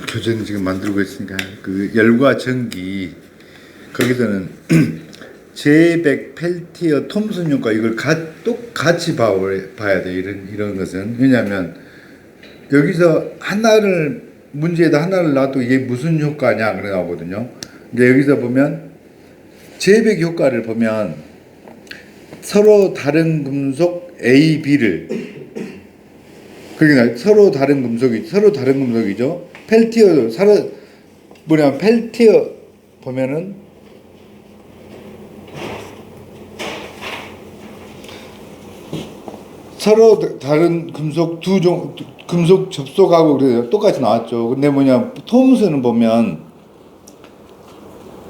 교전 지금 만들고 있으니까 그 열과 전기 거기서는 제백, 펠티어, 톰슨 효과 이걸 똑같이 봐야 돼. 이런 것은 왜냐하면 여기서 하나를 문제에다 하나를 놔도 이게 무슨 효과냐 그래 나오거든요. 근데 여기서 보면 제백 효과를 보면 서로 다른 금속 A, B를 그러니까 서로 다른 금속이죠. 펠티어도 뭐냐면 펠티어 보면은 서로 다른 금속 금속 접속하고 그래요. 똑같이 나왔죠. 근데 뭐냐 톰슨은 보면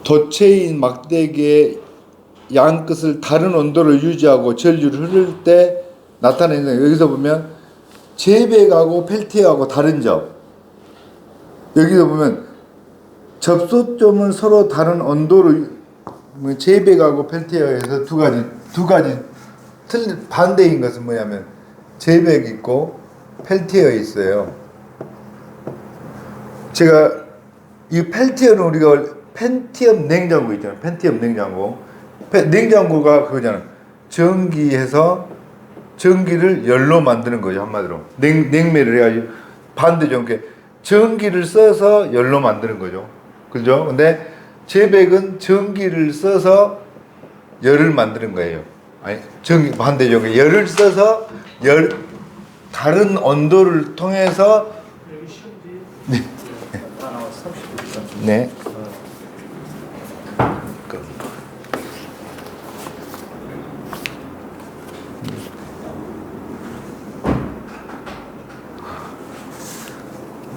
덫체인 막대기의 양 끝을 다른 온도를 유지하고 전류를 흐를 때 나타내는 여기서 보면 제백하고 펠티어하고 다른 점. 여기서 보면 접속점은 서로 다른 온도를 제백하고 펠티어에서 두 가지 반대인 것은 뭐냐면 제백 있고 펠티어 있어요. 제가 이 펠티어는 우리가 펜티엄 냉장고 있잖아요. 펜티엄 냉장고. 냉장고가 그거잖아. 전기해서 전기를 열로 만드는 거죠. 한마디로 냉매를 해가지고 반대죠. 전기를 써서 열로 만드는 거죠. 그죠? 근데 제백은 전기를 써서 열을 만드는 거예요. 아니 반대죠. 열을 써서 다른 온도를 통해서 네. 네.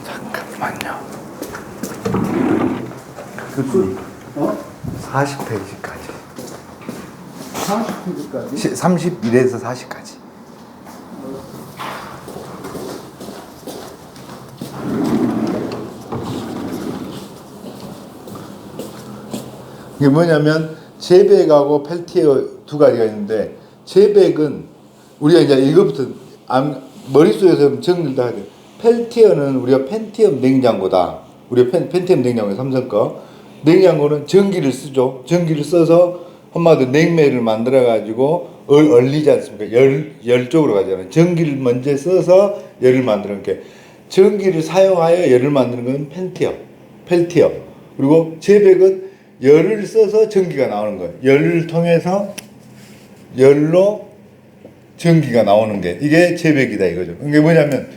잠깐만요. 40페이지까지. 40페이지까지? 31에서 40까지. 이게 뭐냐면 제백하고 펠티어 두 가지가 있는데 제백은 우리가 이제 이것부터 머릿속에서 정리를 다 하죠. 펠티어는 우리가 펜티엄 냉장고다. 우리가 펜티엄 냉장고 삼성 거 냉장고는 전기를 쓰죠. 전기를 써서 한마디로 냉매를 만들어 가지고 얼리지 않습니까? 열 쪽으로 가잖아요. 전기를 먼저 써서 열을 만드는 게 전기를 사용하여 열을 만드는 건 펠티어. 그리고 제백은 열을 써서 전기가 나오는 거예요. 열을 통해서 열로 전기가 나오는 게 이게 제백이다 이거죠. 이게 뭐냐면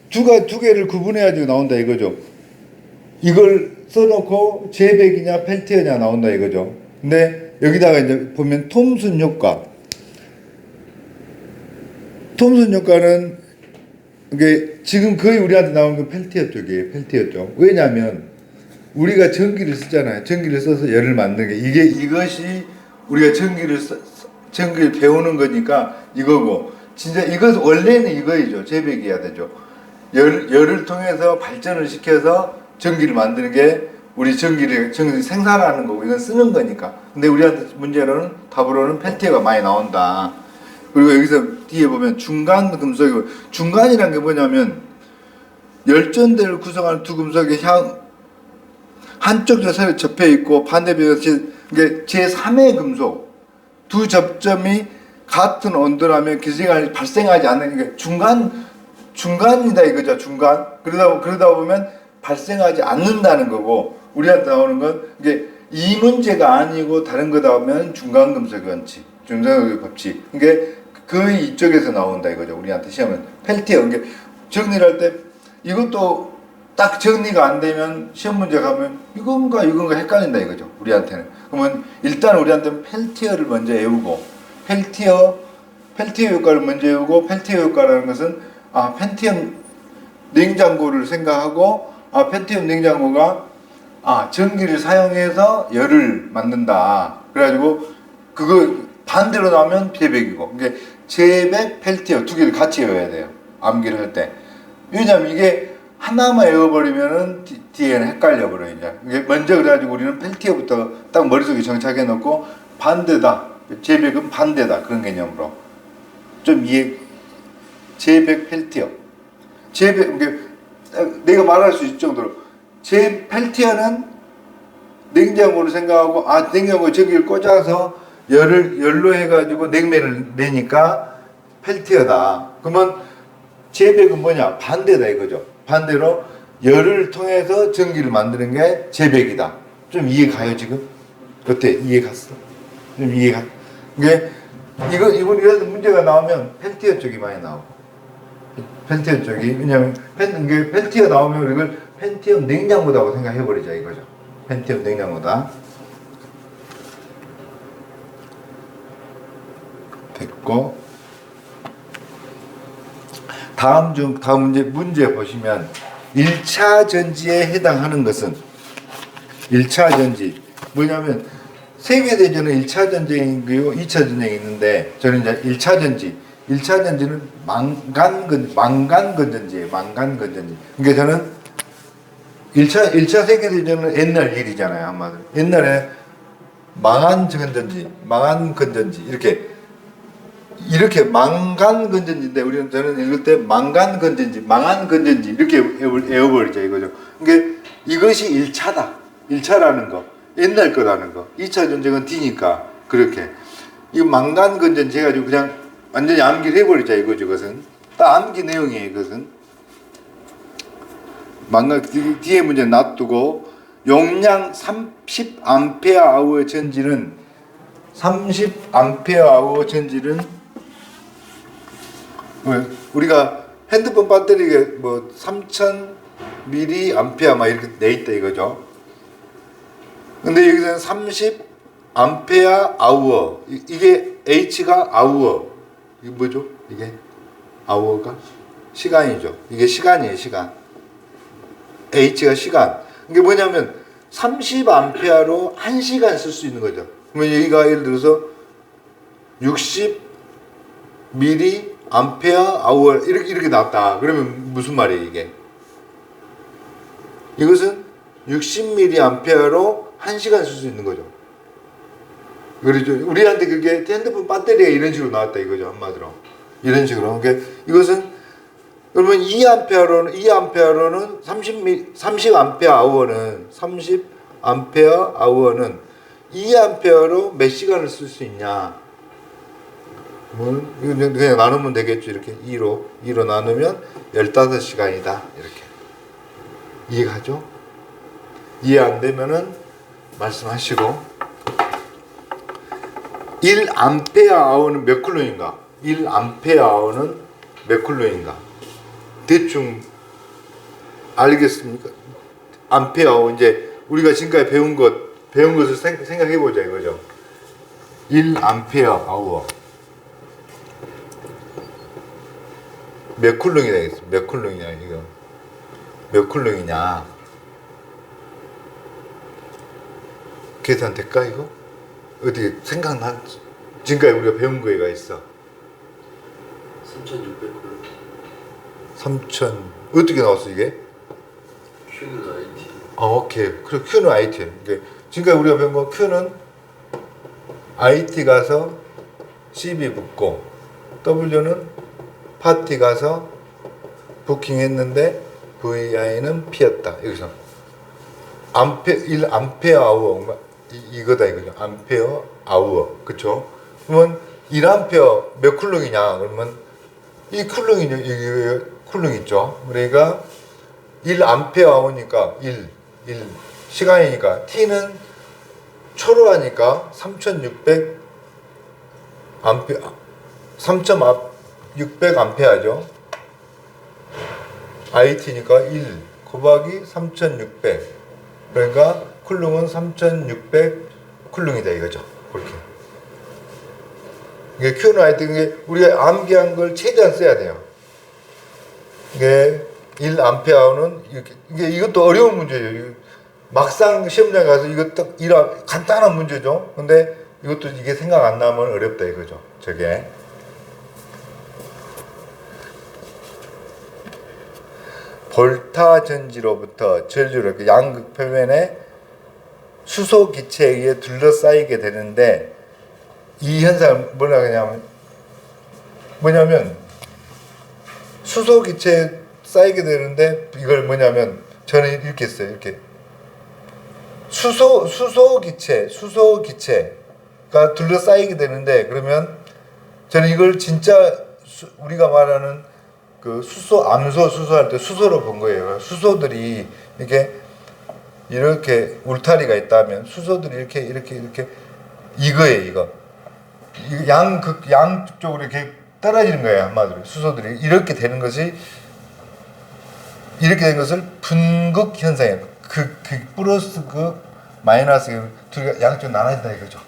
두 개를 구분해가지고 나온다 이거죠. 이걸 써놓고 제백이냐 펠티어냐 나온다 이거죠. 근데 여기다가 이제 보면 톰슨 효과는 이게 지금 거의 우리한테 나오는 건 펠티어 쪽이에요. 펠티어 쪽. 왜냐하면 우리가 전기를 쓰잖아요. 전기를 써서 열을 만드는 게 이것이 우리가 전기를 배우는 거니까 이거고 진짜 이것 원래는 이거이죠. 제백이어야 되죠. 열을 통해서 발전을 시켜서 전기를 만드는 게 우리 전기를 생산하는 거고 이건 쓰는 거니까. 근데 우리한테 문제로는 답으로는 펠티어가 많이 나온다. 그리고 여기서 뒤에 보면 중간 금속이고 중간이란 게 뭐냐면 열전대를 구성하는 두 금속이 한쪽 서로 접해 있고 반대편에서 제3의 금속 두 접점이 같은 온도라면 기생이 발생하지 않는 게 중간이다 이거죠. 중간. 그러다 보면 발생하지 않는다는 거고 우리한테 나오는 건 이게 이 문제가 아니고 다른 거다 보면 중간 금속의 원칙, 중간 법칙. 이게 거의 이쪽에서 나온다 이거죠. 우리한테 시험은 펠티어. 이게 정리를 할 때 이것도 딱 정리가 안 되면 시험 문제 가면 이건가 헷갈린다 이거죠. 우리한테는. 그러면 일단 우리한테는 펠티어를 먼저 외우고 펠티어 효과를 먼저 외우고 펠티어 효과라는 것은 펜티엄 냉장고를 생각하고 펜티엄 냉장고가 전기를 사용해서 열을 만든다. 그래가지고 그거 반대로 나오면 제백이고 이게 제백, 펠티어 두 개를 같이 외워야 돼요. 암기를 할 때. 왜냐면 이게 하나만 외워버리면은 뒤에는 헷갈려버려요. 이게 먼저 그래가지고 우리는 펠티어부터 딱 머릿속에 정착해 놓고 반대다. 제백은 반대다. 그런 개념으로. 좀 제백 펠티어. 제백, 내가 말할 수 있을 정도로 제 펠티어는 냉장고를 생각하고 냉장고에 전기를 꽂아서 열로 해가지고 냉매를 내니까 펠티어다. 그러면 제백은 뭐냐? 반대다 이거죠. 반대로 열을 통해서 전기를 만드는 게 제백이다. 좀 이해 가요 지금? 어때? 이해 갔어? 좀 이해가? 이게 이런 문제가 나오면 펠티어 쪽이 많이 나오고 펠티어 쪽이 왜냐면 이게 펠티어 나오면 이걸 펜티엄 냉장고다고 생각해버리자 이거죠. 펜티엄 냉장고다. 됐고 다음 문제 보시면 1차 전지에 해당하는 것은 1차 전지 뭐냐면 세계대전은 1차 전쟁이고 2차 전쟁이 있는데 저는 이제 1차 전지는 망간건전지예요. 망간건전지. 그러니까 저는 1차 세계대전은 옛날 일이잖아요. 한마디로. 옛날에 망한 건전지 이렇게 망간 건전지인데 저는 읽을 때 망간 건전지 이렇게 외워버리자 이거죠. 그러니까 이것이 1차다. 1차라는 거. 옛날 거라는 거. 2차 전쟁은 뒤니까 그렇게. 이 망간 건전지 해가지고 그냥 완전히 암기를 해버리자 이거죠. 그것은. 딱 암기 내용이에요. 이것은. 망간 뒤에 문제 놔두고 용량 30A 전지는 30A 전지는 우리가 핸드폰 배터리에 뭐 3000mAh 막 이렇게 돼 있다 이거죠. 근데 여기서는 30A/hour 이게 H가 hour 이게 뭐죠? 이게 hour가 시간이죠. 이게 시간이에요. 시간. H가 시간. 이게 뭐냐면 30A로 1시간 쓸 수 있는 거죠. 그러면 여기가 예를 들어서 60mAh 이렇게 나왔다. 그러면 무슨 말이에요 이게? 이것은 60mAh로 1시간 쓸 수 있는 거죠. 그렇죠. 우리한테 그게 핸드폰 배터리가 이런 식으로 나왔다 이거죠. 한마디로. 이런 식으로. 그러니까 이것은 그러면 2A로는 30Ahour는 2A로 몇 시간을 쓸 수 있냐? 뭐 그냥 나누면 되겠죠. 이렇게 2로 나누면 15시간이다. 이렇게. 이해가죠? 이해 안 되면은 말씀하시고 1Ahour는 몇 쿨럼인가? 1Ahour는 몇 쿨럼인가? 대충 알겠습니까? 암페어 이제 우리가 지금까지 배운 것을 생각해 보자 이거죠. 1Ahour 몇 쿨럼이 되겠어? 몇 쿨럼이냐 이거? 몇 쿨럼이냐? 계산될까 이거? 어디 생각나? 지금까지 우리가 배운 거가 있어. 3600쿨. 3000 어떻게 나왔어 이게? Q는 IT. 오케이. 그리고 Q는 IT. 그러니까 지금까지 우리가 배운 거 Q는 IT 가서 CB 붙고 W는 파티 가서 부킹했는데 VI는 P였다. 여기서 1Ahour 이거다 이거죠. 암페어 아우어. 그쵸? 그러면 1A 몇 쿨롱이냐? 그러면 이 쿨롱이냐? 이 쿨롱 있죠? 그러니까 1Ahour니까 1 시간이니까 T는 초로 하니까 3600 3600A죠. IT니까 1 곱하기 3600 그러니까 쿨롱은 3600 쿨롱이다 이거죠. 그렇게. 이게 Q는 IT 이게 우리가 암기한 걸 최대한 써야 돼요. 이게 1Ahour는 이것도 어려운 문제예요. 막상 시험장 가서 이것도 간단한 문제죠. 근데 이것도 이게 생각 안 나면 어렵다 이거죠. 저게. 볼타 전지로부터 전류를 양극 표면에 수소 기체에 의해 둘러싸이게 되는데 이 현상을 뭐냐면 수소 기체에 쌓이게 되는데 이걸 뭐냐면 저는 이렇게 했어요. 이렇게 수소 기체가 둘러싸이게 되는데 그러면 저는 이걸 진짜 우리가 말하는 그 암소 수소할 때 수소로 본 거예요. 수소들이 이렇게 울타리가 있다면 수소들이 이렇게 이거예요. 이거 양쪽으로 이렇게 떨어지는 거예요. 한마디로 수소들이 이렇게 되는 것이 이렇게 된 것을 분극 현상이에요. 그 플러스 마이너스 둘이 양쪽 나눠진다 이거죠.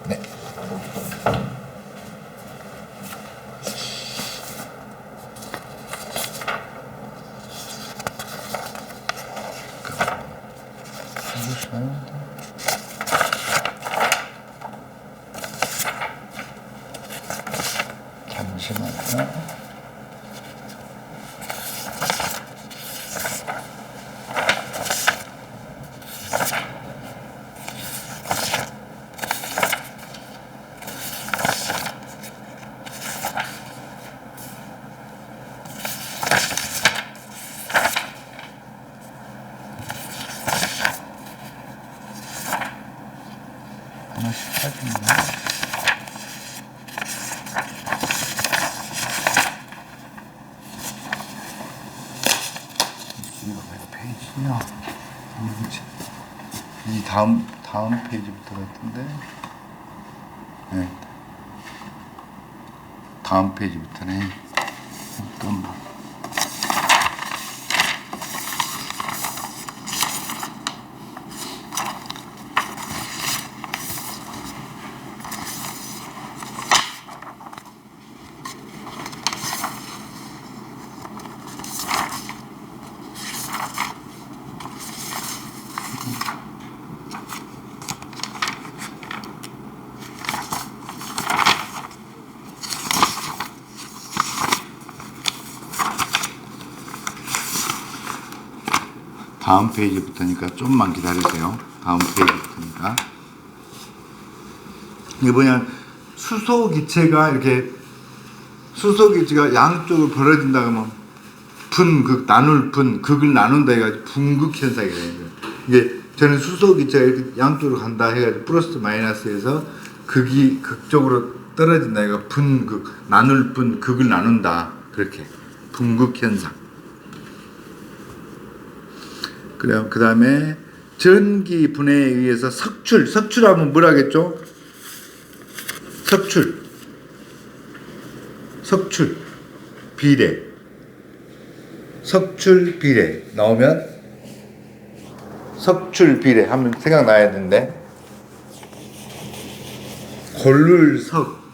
네. 잠시만요. 하나씩 빠집니다. 이거 몇 페이지냐? 이 다음 페이지부터 같은데. 네. 다음 페이지부터네. 잠깐만. 다음 페이지부터니까 좀만 기다리세요. 다음 페이지부터니까. 이게 뭐냐, 수소 기체가 양쪽으로 벌어진다 그러면 분극, 나눌 분, 극을 나눈다 해가지고 분극 현상이 되는 거예요. 이게 저는 수소 기체가 이렇게 양쪽으로 간다 해가지고 플러스 마이너스에서 극이 극적으로 떨어진다 해가 분극, 나눌 분, 극을 나눈다. 그렇게 분극 현상. 그 다음에 전기 분해에 의해서 석출하면 뭐라겠죠? 석출 비례 나오면 석출 비례 하면 생각나야 되는데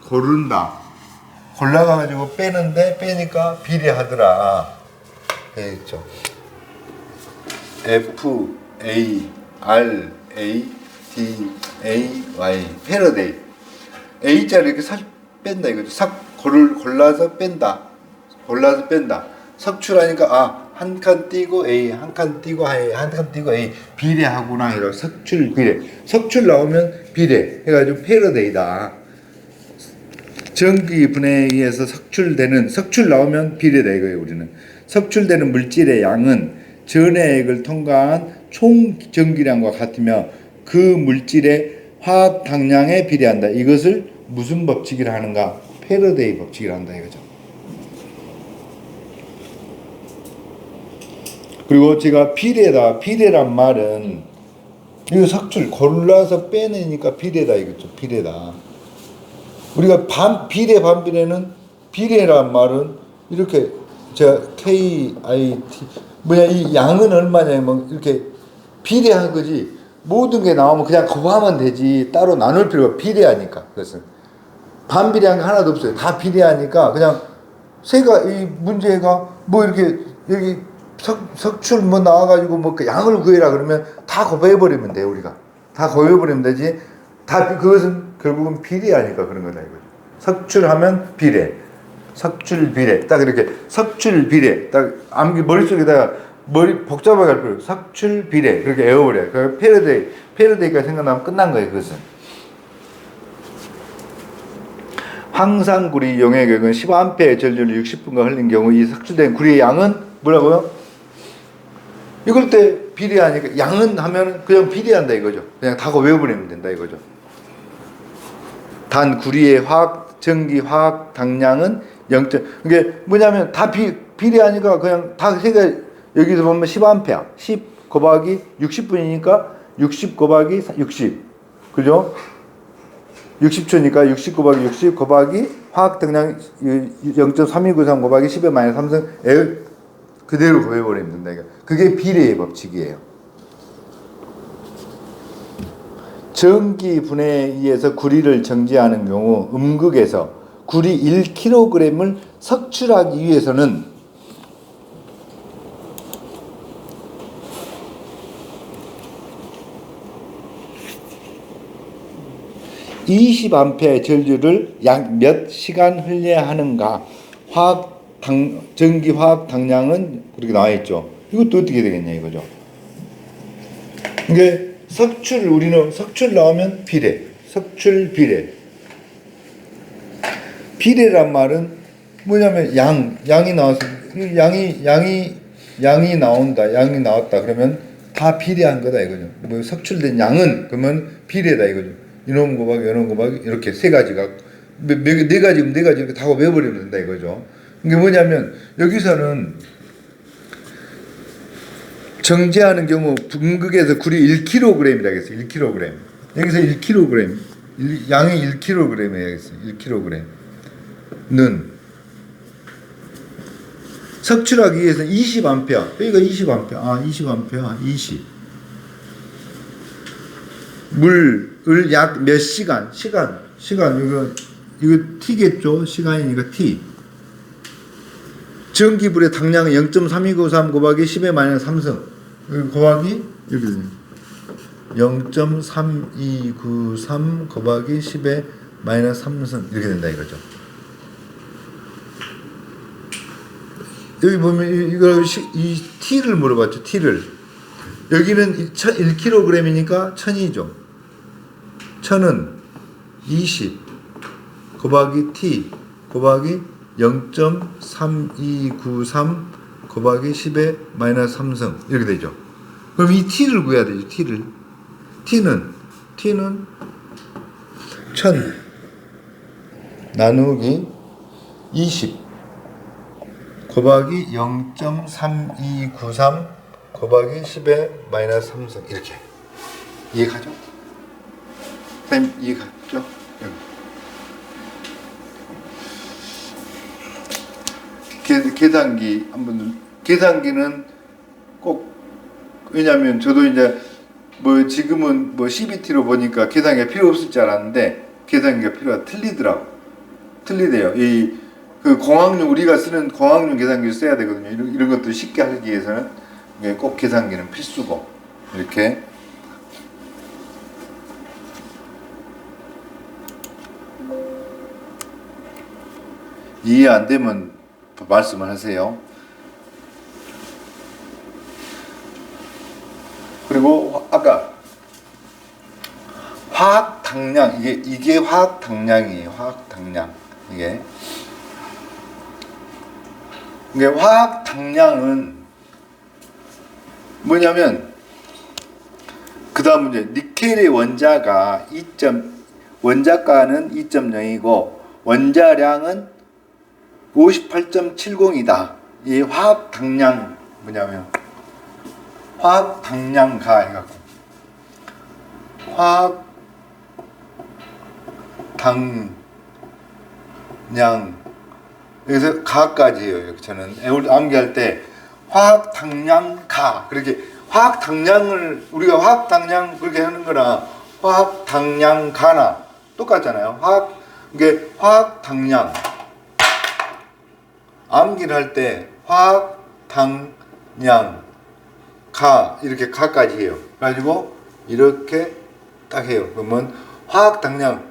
고른다 골라가지고 빼니까 비례하더라 되겠죠. FARADAY A자를 이렇게 살 뺀다 이거죠. 골라서 뺀다. 석출하니까 한 칸 띄고 A, 한 칸 띄고 A, 한 칸 띄고 A 비례하구나 이러 석출 비례. 석출 나오면 비례 해가지고 패러데이다. 전기 분해에 의해서 석출 나오면 비례다 이거예요. 우리는 석출되는 물질의 양은 전해액을 통과한 총 전기량과 같으며 그 물질의 화학 당량에 비례한다. 이것을 무슨 법칙이라 하는가? 패러데이 법칙이라 한다 이거죠. 그리고 제가 비례란 말은 이거 석출 골라서 빼내니까 비례다 이거죠. 비례다. 우리가 비례 반비례는 비례란 말은 이렇게 제가 KIT 이 양은 얼마냐면 이렇게 비례한 거지 모든 게 나오면 그냥 거부하면 되지 따로 나눌 필요가 비례하니까. 그래서 반비례한 거 하나도 없어요. 다 비례하니까 그냥 이 문제가 이렇게 여기 석출 나와가지고 그 양을 구해라 그러면 다 거부해버리면 돼요. 우리가 다 거부해버리면 되지 그것은 결국은 비례하니까 그런 거다 이거죠. 석출하면 비례. 석출 비례 딱 이렇게 석출 비례 딱 머릿속에다가 복잡하게 할 필요 석출 비례 그렇게 외워버려요. 그 패러데이까지 생각나면 끝난 거예요. 그것은 황산구리 용액액은 15A의 전류를 60분간 흘린 경우 이 삭출된 구리의 양은 뭐라고요? 이걸 때 비례하니까 양은 하면 그냥 비례한다 이거죠. 그냥 다 외워버리면 된다 이거죠. 단 구리의 전기 화학 당량은 0. 이게 뭐냐면 다 비례하니까 그냥 다 세가 여기서 보면 15A 10 곱하기 60분이니까 60 곱하기 60 그죠? 60초니까 60 곱하기 60 곱하기 화학 당량 0.3293 곱하기 10의 마이너스 3승 그대로 구해버리면 된다. 그게 비례의 법칙이에요. 전기 분해에 의해서 구리를 정지하는 경우 음극에서 구리 1kg을 석출하기 위해서는 20A의 전류를 약 몇 시간 흘려야 하는가? 전기 화학 당량은 그렇게 나와 있죠. 이것도 어떻게 되겠냐 이거죠. 이게 우리는 석출 나오면 비례, 석출 비례. 비례란 말은 뭐냐면 양이 나와서 양이 나온다, 양이 나왔다 그러면 다 비례한 거다 이거죠. 뭐 석출된 양은 그러면 비례다 이거죠. 이놈 곱하기 이렇게 세 가지가 네 가지 이렇게 다 외워버리면 된다 이거죠. 이게 뭐냐면 여기서는 정제하는 경우 분극에서 구리 1kg이라고 했어요. 1kg. 여기서 1kg. 양이 1kg이라고 했어요. 1kg는 석출하기 위해서 20A. 여기가 20A. 20A. 20. 물을 약 몇 시간. 이거 T겠죠? 시간이니까 T. 전기불의 당량은 0.3293 곱하기 10의 마이너스 3승 곱하기 이렇게 됩니다. 0.3293 곱하기 10의 마이너스 3승 이렇게 된다 이거죠. 여기 보면 이 T를 물어봤죠. T를 여기는 1kg이니까 1000이죠. 1000은 20 곱하기 T 곱하기 0.3293 곱하기 10의 마이너스 3승 이렇게 되죠. 그럼 이 T를 구해야 되죠. T는 1000 나누기 20 곱하기 0.3293 곱하기 10의 마이너스 3승 이렇게 이해가죠? 선생님 이해가죠? 계산기 계산기는 꼭 왜냐하면 저도 이제 뭐 지금은 뭐 CBT로 보니까 계산기가 필요 없을 줄 알았는데 계산기가 틀리더라고. 틀리대요. 그 공학용 우리가 쓰는 공학용 계산기를 써야 되거든요. 이런 것들 쉽게 하기 위해서는 꼭 계산기는 필수고 이렇게. 이해 안 되면 말씀을 하세요. 그리고 아까 화학 당량 이게 화학 당량이에요. 화학 당량 이게 화학 당량은 뭐냐면 그다음 문제 니켈의 원자가는 2.0이고 원자량은 58.70이다. 이 화학 당량 뭐냐면 화학 당량가 해갖고 화학 당량 여기서 가까지예요. 저는 암기할 때 화학 당량가 그렇게 화학 당량을 우리가 화학 당량 그렇게 하는 거나 화학 당량가나 똑같잖아요. 이게 화학 당량 암기를 할 때 화학 당량 가 이렇게 가까지 해요. 가지고 이렇게 딱 해요. 그러면 화학 당량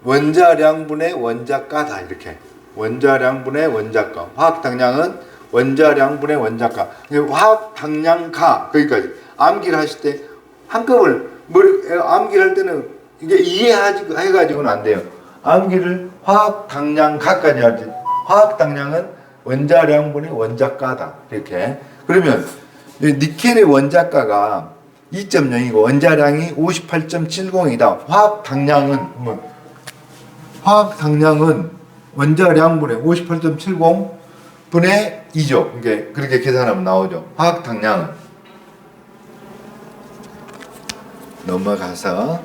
원자량분의 원자가다 이렇게 원자량분의 원자가 화학 당량은 원자량분의 원자가 화학 당량가 거기까지 암기를 하실 때 한꺼번에 암기를 할 때는 이게 이해해가지고는 안 돼요. 암기를 화학 당량가까지 하지. 화학 당량은 원자량분의 원자가다. 이렇게. 그러면 이 니켈의 원자가가 2.0이고 원자량이 58.70이다. 화학 당량은 원자량분의 58.70 분의 2죠. 그렇게 계산하면 나오죠. 화학 당량은. 넘어가서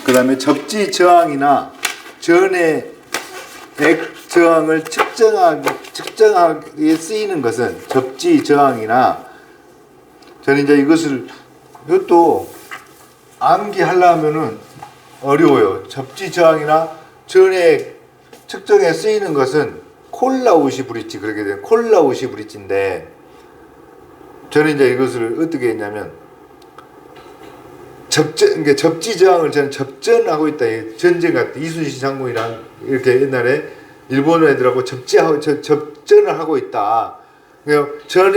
그 다음에 접지 저항이나 전의 백 저항을 측정하기에 쓰이는 것은 접지 저항이나 저는 이제 이것도 암기하려면은 어려워요. 접지 저항이나 전의 측정에 쓰이는 것은 콜라우시 브릿지, 그렇게 되면 콜라우시 브릿지인데 저는 이제 이것을 어떻게 했냐면 접지 저항을 저는 접전하고 있다. 전쟁 같은 이순신 장군이랑 이렇게 옛날에 일본 애들하고 접전을 하고 있다. 전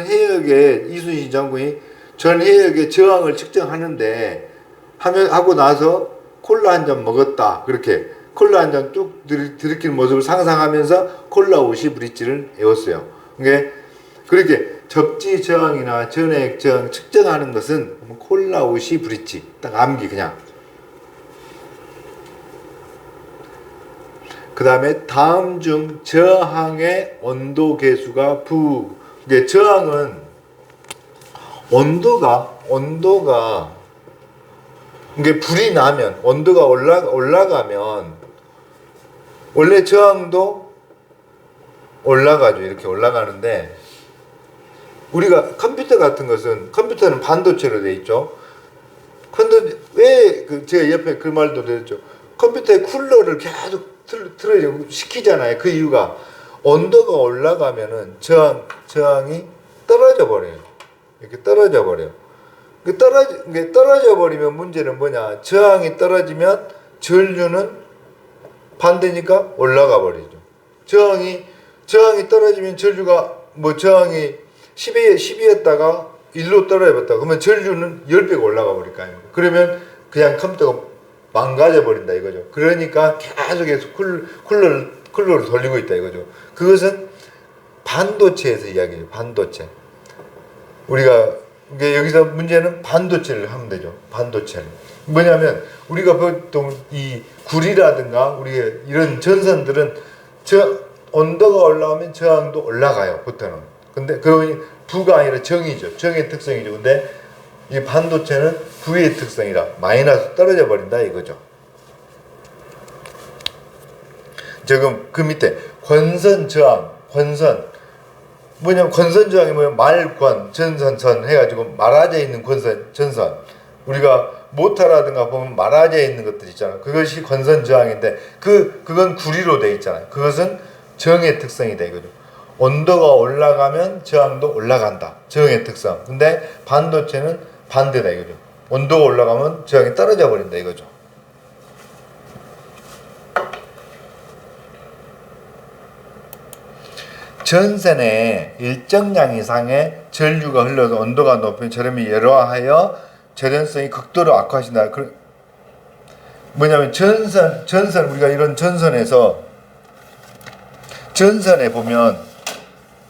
해역에 이순신 장군이 전 해역의 저항을 측정하는데 하고 나서 콜라 한 잔 먹었다. 그렇게 콜라 한 잔 뚝 들이키는 모습을 상상하면서 콜라우시 브릿지를 외웠어요. 그렇게 접지 저항이나 전해액 저항 측정하는 것은 콜라우시 브릿지. 딱 암기 그냥. 그 다음에 다음 중 저항의 온도 계수가 저항은 온도가 불이 나면 온도가 올라가면 원래 저항도 올라가죠. 이렇게 올라가는데 우리가 컴퓨터는 반도체로 되어 있죠. 근데 왜 제가 옆에 그 말도 드렸죠. 컴퓨터에 쿨러를 계속 시키잖아요. 그 이유가 온도가 올라가면은 저항이 떨어져 버려요. 이렇게 떨어져 버려요. 떨어져 버리면 문제는 뭐냐? 저항이 떨어지면 전류는 반대니까 올라가 버리죠. 저항이 떨어지면 전류가 저항이 10이었다가 1로 떨어졌다. 그러면 전류는 10배가 올라가 버릴까요? 그러면 그냥 컴퓨터가 망가져 버린다 이거죠. 그러니까 계속해서 쿨러를 돌리고 있다 이거죠. 그것은 반도체에서 이야기해요. 반도체. 우리가 여기서 문제는 반도체를 하면 되죠. 반도체를. 뭐냐면 우리가 보통 이 구리라든가 우리가 이런 전선들은 온도가 올라오면 저항도 올라가요. 보통은. 근데 그건 부가 아니라 정이죠. 정의 특성이죠. 근데 이 반도체는 부의 특성이라 마이너스 떨어져 버린다 이거죠. 지금 그 밑에 권선 저항, 뭐냐면 권선 저항이 뭐냐면 말권, 전선선 해가지고 말아져 있는 전선. 우리가 모터라든가 보면 말아져 있는 것들 있잖아요. 그것이 권선 저항인데 그건 구리로 되어 있잖아요. 그것은 정의 특성이다 이거죠. 온도가 올라가면 저항도 올라간다. 저항의 특성. 근데 반도체는 반대다 이거죠. 온도가 올라가면 저항이 떨어져 버린다 이거죠. 전선에 일정량 이상의 전류가 흘러서 온도가 높으면 저렴이 열화하여 절연성이 극도로 악화하신다. 뭐냐면 전선 우리가 이런 전선에 보면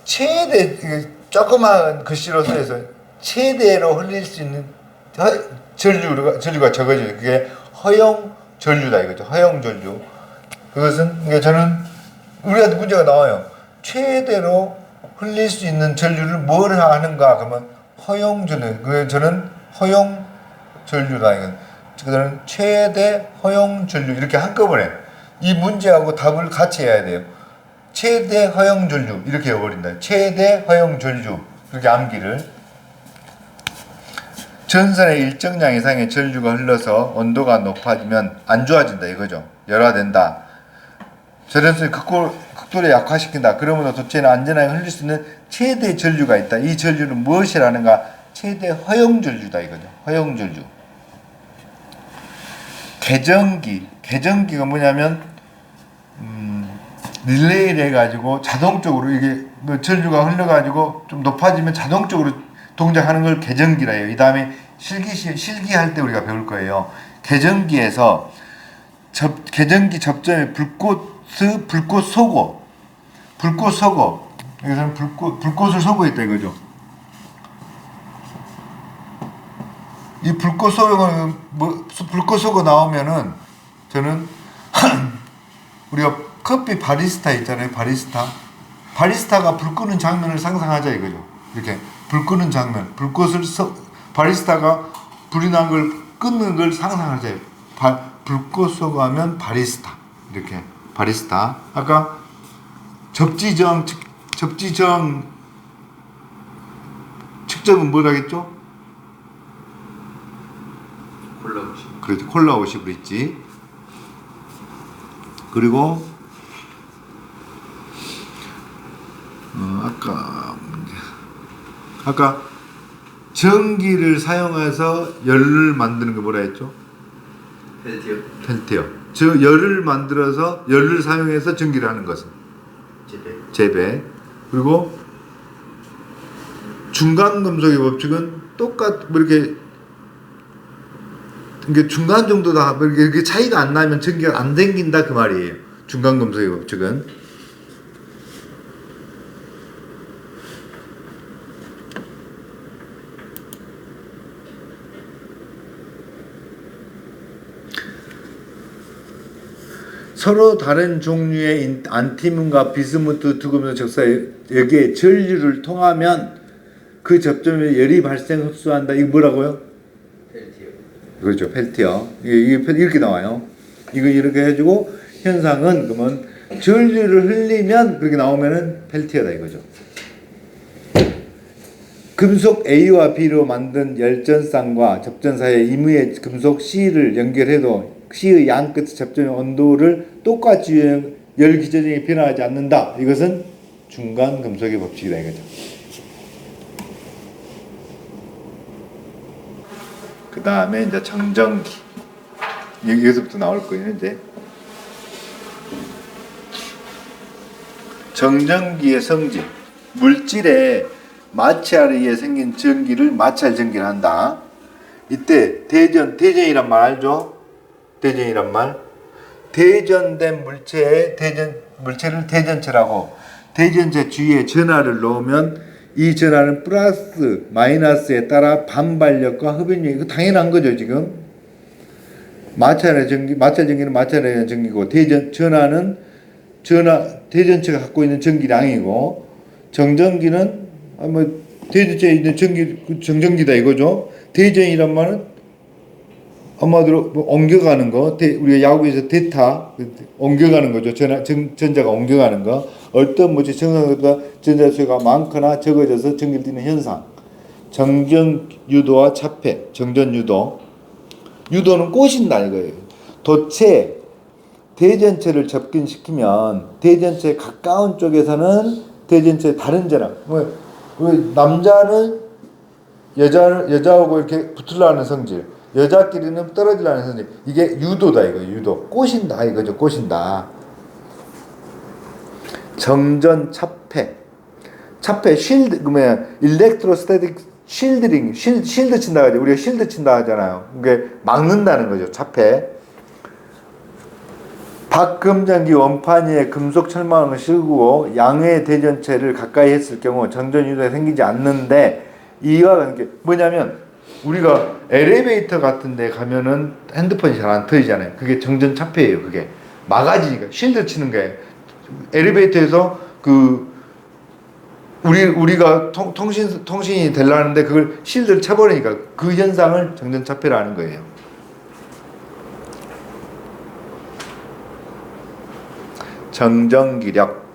최대 조그마한 글씨로 써서 최대로 흘릴 수 있는 전류가 적어져요. 그게 허용 전류다 이거죠. 허용 전류. 그것은 저는 우리한테 문제가 나와요. 최대로 흘릴 수 있는 전류를 뭘 하는가? 그러면 허용 전류. 그 저는 허용 전류다 이건. 저는 최대 허용 전류 이렇게 한꺼번에 이 문제하고 답을 같이 해야 돼요. 최대 허용 전류 이렇게 해버린다. 최대 허용 전류 그렇게 암기를. 전선에 일정량 이상의 전류가 흘러서 온도가 높아지면 안 좋아진다 이거죠. 열화된다. 절연성이 극도로 약화시킨다. 그러므로 도체는 안전하게 흘릴 수 있는 최대 전류가 있다. 이 전류는 무엇이라는가? 최대 허용 전류다 이거죠. 허용 전류. 개정기가 뭐냐면 릴레이를 해가지고 자동적으로 이게 전류가 흘러가지고 좀 높아지면 자동적으로 동작하는 걸 개정기라 해요. 이 다음에 실기할 때 우리가 배울 거예요. 계전기에서 계전기 접점에 불꽃 쏘고 여기서는 불꽃을 쏘고 있다 이거죠. 이 불꽃 쏘고 나오면은 저는 우리가 커피 바리스타 있잖아요. 바리스타가 불 끄는 장면을 상상하자 이거죠. 이렇게 불 끄는 장면, 바리스타가 불이 난 걸 끄는 걸 상상하자. 불꽃 쏘고 하면 바리스타. 이렇게 바리스타. 아까 접지정 측정은 뭐라겠죠? 콜라 50. 그렇지, 콜라 50을 있지. 그리고 아까 전기를 사용해서 열을 만드는 거 뭐라 했죠? 펠티어. 즉 열을 만들어서 열을 사용해서 전기를 하는 것은 재배. 그리고 중간 금속의 법칙은 뭐 이렇게 중간 정도다 이렇게 차이가 안 나면 전기가 안 생긴다 그 말이에요. 중간 금속의 법칙은. 서로 다른 종류의 안티몬과 비스무트 두 금속 적사에 여기에 전류를 통하면 그 접점에 열이 발생 흡수한다. 이거 뭐라고요? 펠티어. 그렇죠. 펠티어. 이게 이렇게 나와요. 이거 이렇게 해주고 현상은 그러면 전류를 흘리면 그렇게 나오면은 펠티어다 이거죠. 금속 A와 B로 만든 열전쌍과 접전 사이에 임의의 금속 C를 연결해도 C의 양 끝 접점의 온도를 똑같이 유지하면 열 기저증이 변화하지 않는다. 이것은 중간 금속의 법칙이다 이거죠. 그 다음에 이제 청정기. 여기서부터 나올 거예요 이제. 정전기의 성질. 물질의 마찰에 의해 생긴 전기를 마찰 전기를 한다. 이때 대전이란 말 알죠? 대전이란 말. 대전된 물체를 대전체라고, 대전체 주위에 전하를 놓으면 이 전하는 플러스 마이너스에 따라 반발력과 흡연력이, 이거 당연한 거죠 지금. 마찰 전기는 마찰에 의한 전기고, 전하는 대전체가 갖고 있는 전기량이고, 정전기는 대전체에 있는 정전기다 이거죠. 대전이란 말은 한마디로 옮겨가는 거, 우리가 야구에서 대타 옮겨가는 거죠. 전자가 옮겨가는 거. 어떤 물질 정상보다 전자수가 많거나 적어져서 전기를 띠는 현상. 정전 유도와 차폐. 정전 유도. 유도는 꼬신다 이거예요. 도체 대전체를 접근시키면 대전체 가까운 쪽에서는 대전체 다른 전압. 남자는 여자하고 이렇게 붙으려는 성질. 여자끼리는 떨어지려는 성질. 이게 유도다 이거. 유도. 꼬신다 이거죠. 꼬신다. 정전 차폐. 차폐 쉴드 그러면 일렉트로스태틱 쉴드링 쉴드 친다 하죠. 우리가 쉴드 친다 하잖아요. 그게 막는다는 거죠. 차폐. 박금전기 원판 위에 금속 철망을 씌우고 양의 대전체를 가까이 했을 경우 정전 유도가 생기지 않는데, 이와 관계 뭐냐면 우리가 엘리베이터 같은 데 가면은 핸드폰이 잘 안 터지잖아요. 그게 정전 차폐예요. 그게 막아지니까 쉴드 치는 거예요. 엘리베이터에서 우리가 통신이 되려는데 그걸 쉴드를 쳐버리니까 그 현상을 정전 차폐라는 거예요. 정전기력.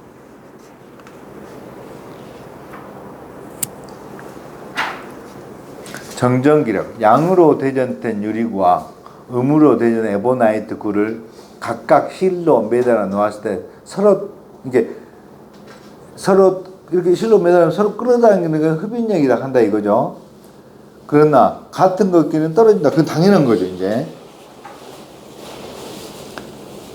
정전기력. 양으로 대전된 유리구와 음으로 대전 에보나이트 구를 각각 실로 매달아 놓았을 때 서로 이렇게 실로 매달으면 서로 끌어당기는 건 흡인력이라 한다 이거죠. 그러나 같은 것끼리는 떨어진다. 그건 당연한 거죠 이제.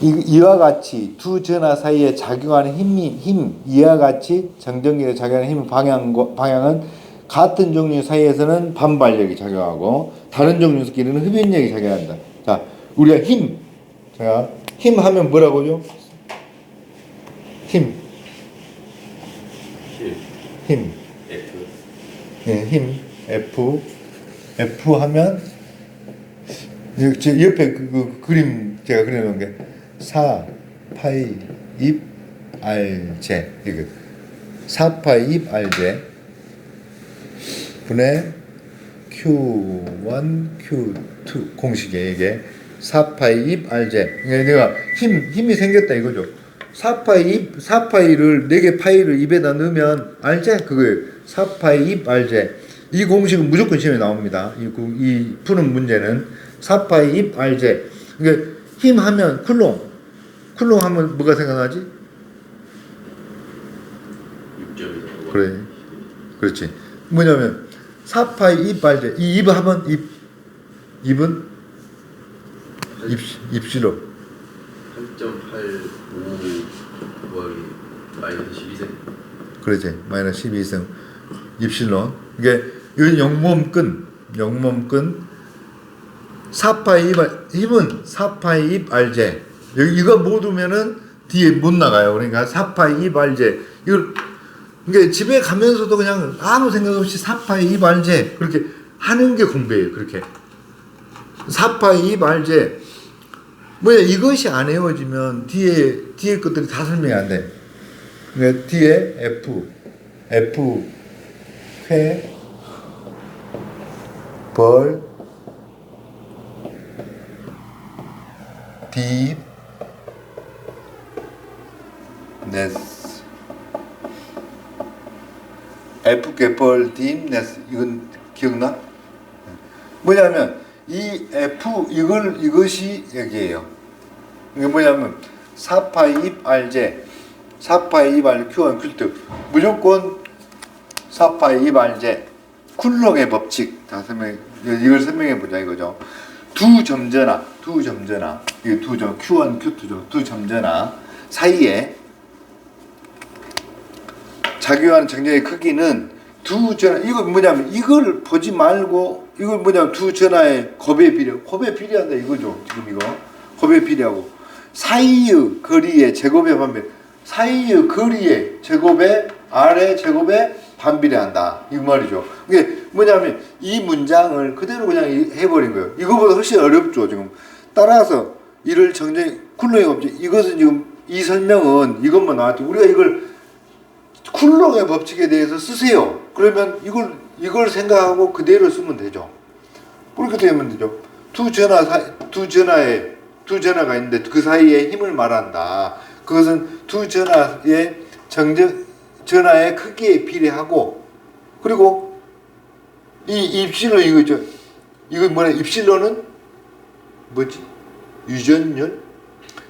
이와 같이 두 전하 사이에 작용하는 힘, 이와 같이 정전기에 작용하는 힘의 방향은 같은 종류 사이에서는 반발력이 작용하고 다른 종류끼리는 흡인력이 작용한다. 자, 우리가 힘. 자, 힘 하면 뭐라고요? 힘. 힘. F. 네, 힘. F 하면 제 옆에 그 그림 제가 그려놓은 게 4 파이 입 R제 이거 4 파이 입 R제 분의 Q1 Q2 공식이에요. 이게 4 파이 입 R제. 내가 힘이 생겼다 이거죠. 4파이를 4개 파이를 입에다 넣으면 R제 그거예요. 4파이 입 R제. 이 공식은 무조건 시험에 나옵니다. 이 푸는 문제는 4파이 입 R제. 그러니까 힘 하면 쿨롱 하면 뭐가 생각나지? 6점이죠. 그래. 그렇지. 뭐냐면 4파이 입 R제. 이 입 하면 입은 입시로 8.85 곱하기 마이너스 12cm. 그렇지. 마이너스 12승 입실론. 이게 이 영몸끈 4파이 입 힘은 4파이 입 R제. 이거 못 오면은 뒤에 못 나가요. 그러니까 4파이 입 R제. 이걸 그러니까 집에 가면서도 그냥 아무 생각 없이 4파이 입 R제 그렇게 하는 게 공부예요. 그렇게 4파이 입 R제. 뭐야 이것이 안 외워지면 뒤에 것들이 다 설명이 안 돼. 그러니까 뒤에 F 회 벌 딥 네스 F 개벌 딥 네스 이건 기억나? 뭐냐면 이 F 이것이 여기에요. 이게 뭐냐면 4파이 입 R제 4파이 입 R Q1 Q2 무조건 4파이 입 R제 쿨록의 법칙 이걸 설명해 보자 이거죠. 두 점전화 이게 Q1 Q2죠. 두 점전화 사이에 작용하는 정전의 크기는 두 전화 이거 뭐냐면 이걸 보지 말고 이걸 뭐냐면 두 전화의 곱의 비례한다 이거죠. 지금 이거 곱의 비례하고 사이의 거리의 제곱의 반비례 사이의 거리의 제곱의 R의 제곱에 반비례한다 이 말이죠. 이게 뭐냐면 이 문장을 그대로 그냥 해버린 거예요. 이거보다 훨씬 어렵죠. 지금 따라서 이를 정전히 쿨록의 법칙 이것은 지금 이 설명은 이것만 나왔죠. 우리가 이걸 쿨록의 법칙에 대해서 쓰세요. 그러면 이걸 생각하고 그대로 쓰면 되죠. 그렇게 되면 되죠. 두 전하가 있는데 그 사이에 힘을 말한다. 그것은 두 전하의 전하의 크기에 비례하고 그리고 이 입실론 이거죠. 이거 뭐냐? 입실론은 뭐지? 유전율.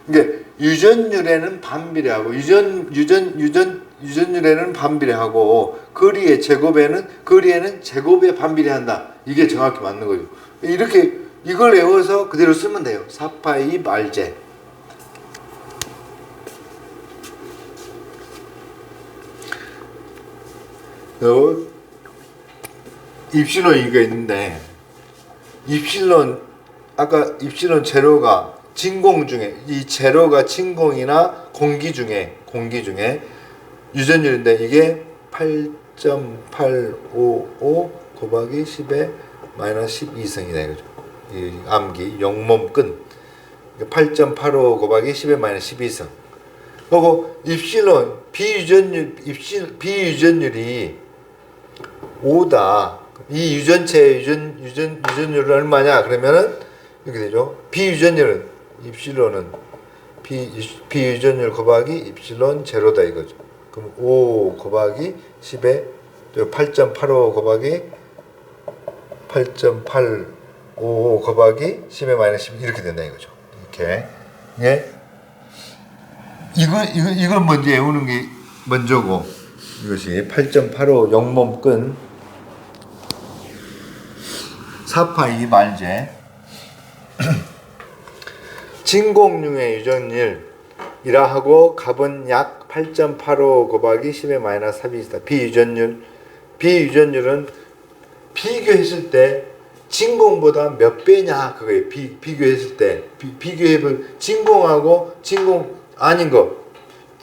그러니까 유전율에는 반비례하고 유전율에는 반비례하고 거리의 거리에는 제곱에 반비례한다. 이게 정확히 맞는 거죠. 이렇게 이걸 외워서 그대로 쓰면 돼요. 4파이 입 R제. 입실론 이거 있는데 아까 입실론 제로가 진공 중에 이 제로가 진공이나 공기 중에 유전율인데 이게 8.855 곱하기 10의 마이너스 12승이다 이거죠. 이 암기 영몸끈 8.85 곱하기 10의 마이너스 12승. 그리고 입실론 비유전율이 5다. 이 유전체의 유전율은 얼마냐? 그러면은 이렇게 되죠. 비유전율은 입실론은 비유전율 곱하기 입실론 제로다 이거죠. 그럼 5 곱하기 10에 8.85 곱하기 8.855 곱하기 10의 마이너스 12 이렇게 된다 이거죠. 이렇게 예. 이걸 먼저 외우는 게 먼저고 이것이 8.85 영몸끈 4파이 말제 진공융의 유전율이라 하고 값은 약 8.85 곱하기 10의 마이너스 3이다. 비유전율 비유전율은 비교했을 때 진공보다 몇 배냐 그거예요. 비교했을 때 비교해볼 진공하고 진공 아닌 거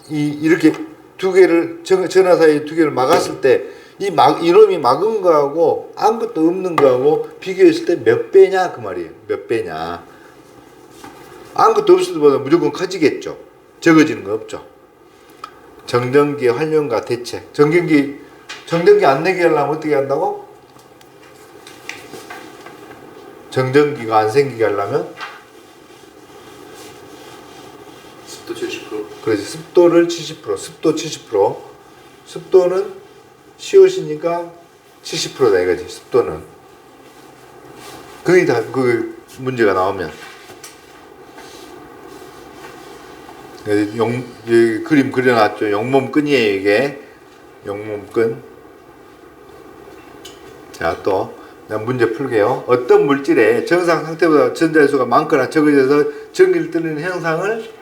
이렇게 두 개를 전화 사이 두 개를 막았을 때 이놈이 막은 거하고 아무것도 없는 거하고 비교했을 때 몇 배냐 그 말이에요. 몇 배냐. 아무것도 없을 때보다 무조건 커지겠죠. 적어지는 거 없죠. 정전기의 활용과 대책. 정전기 안 내게 하려면 어떻게 한다고? 정전기가 안 생기게 하려면 습도 70%. 그래서 습도를 70%, 습도 70%. 습도는 시옷이니까 70%다 이거지. 습도는 거의 다 그 문제가 나오면 여기 그림 그려놨죠. 용몸끈이에요 이게. 용몸끈. 자, 또 문제 풀게요. 어떤 물질의 정상 상태보다 전자수가 많거나 적어져서 전기를 뜨는 현상을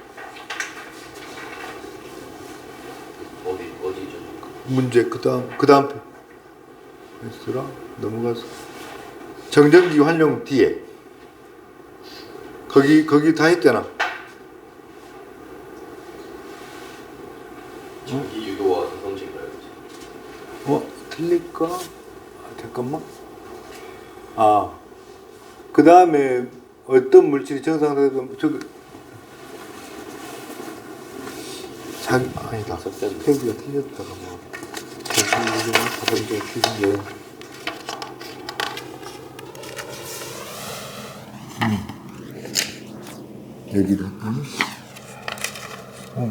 어디죠? 문제 그 다음 했더라? 넘어가서 정전기 활용 뒤에 거기 다 했잖아. 전기 유도와 성질인가요? 틀릴까? 잠깐만. 그 다음에 어떤 물질이 정상적으로 아니다. 페이지가 틀렸다가 뭐 전기가 틀린 게 여기다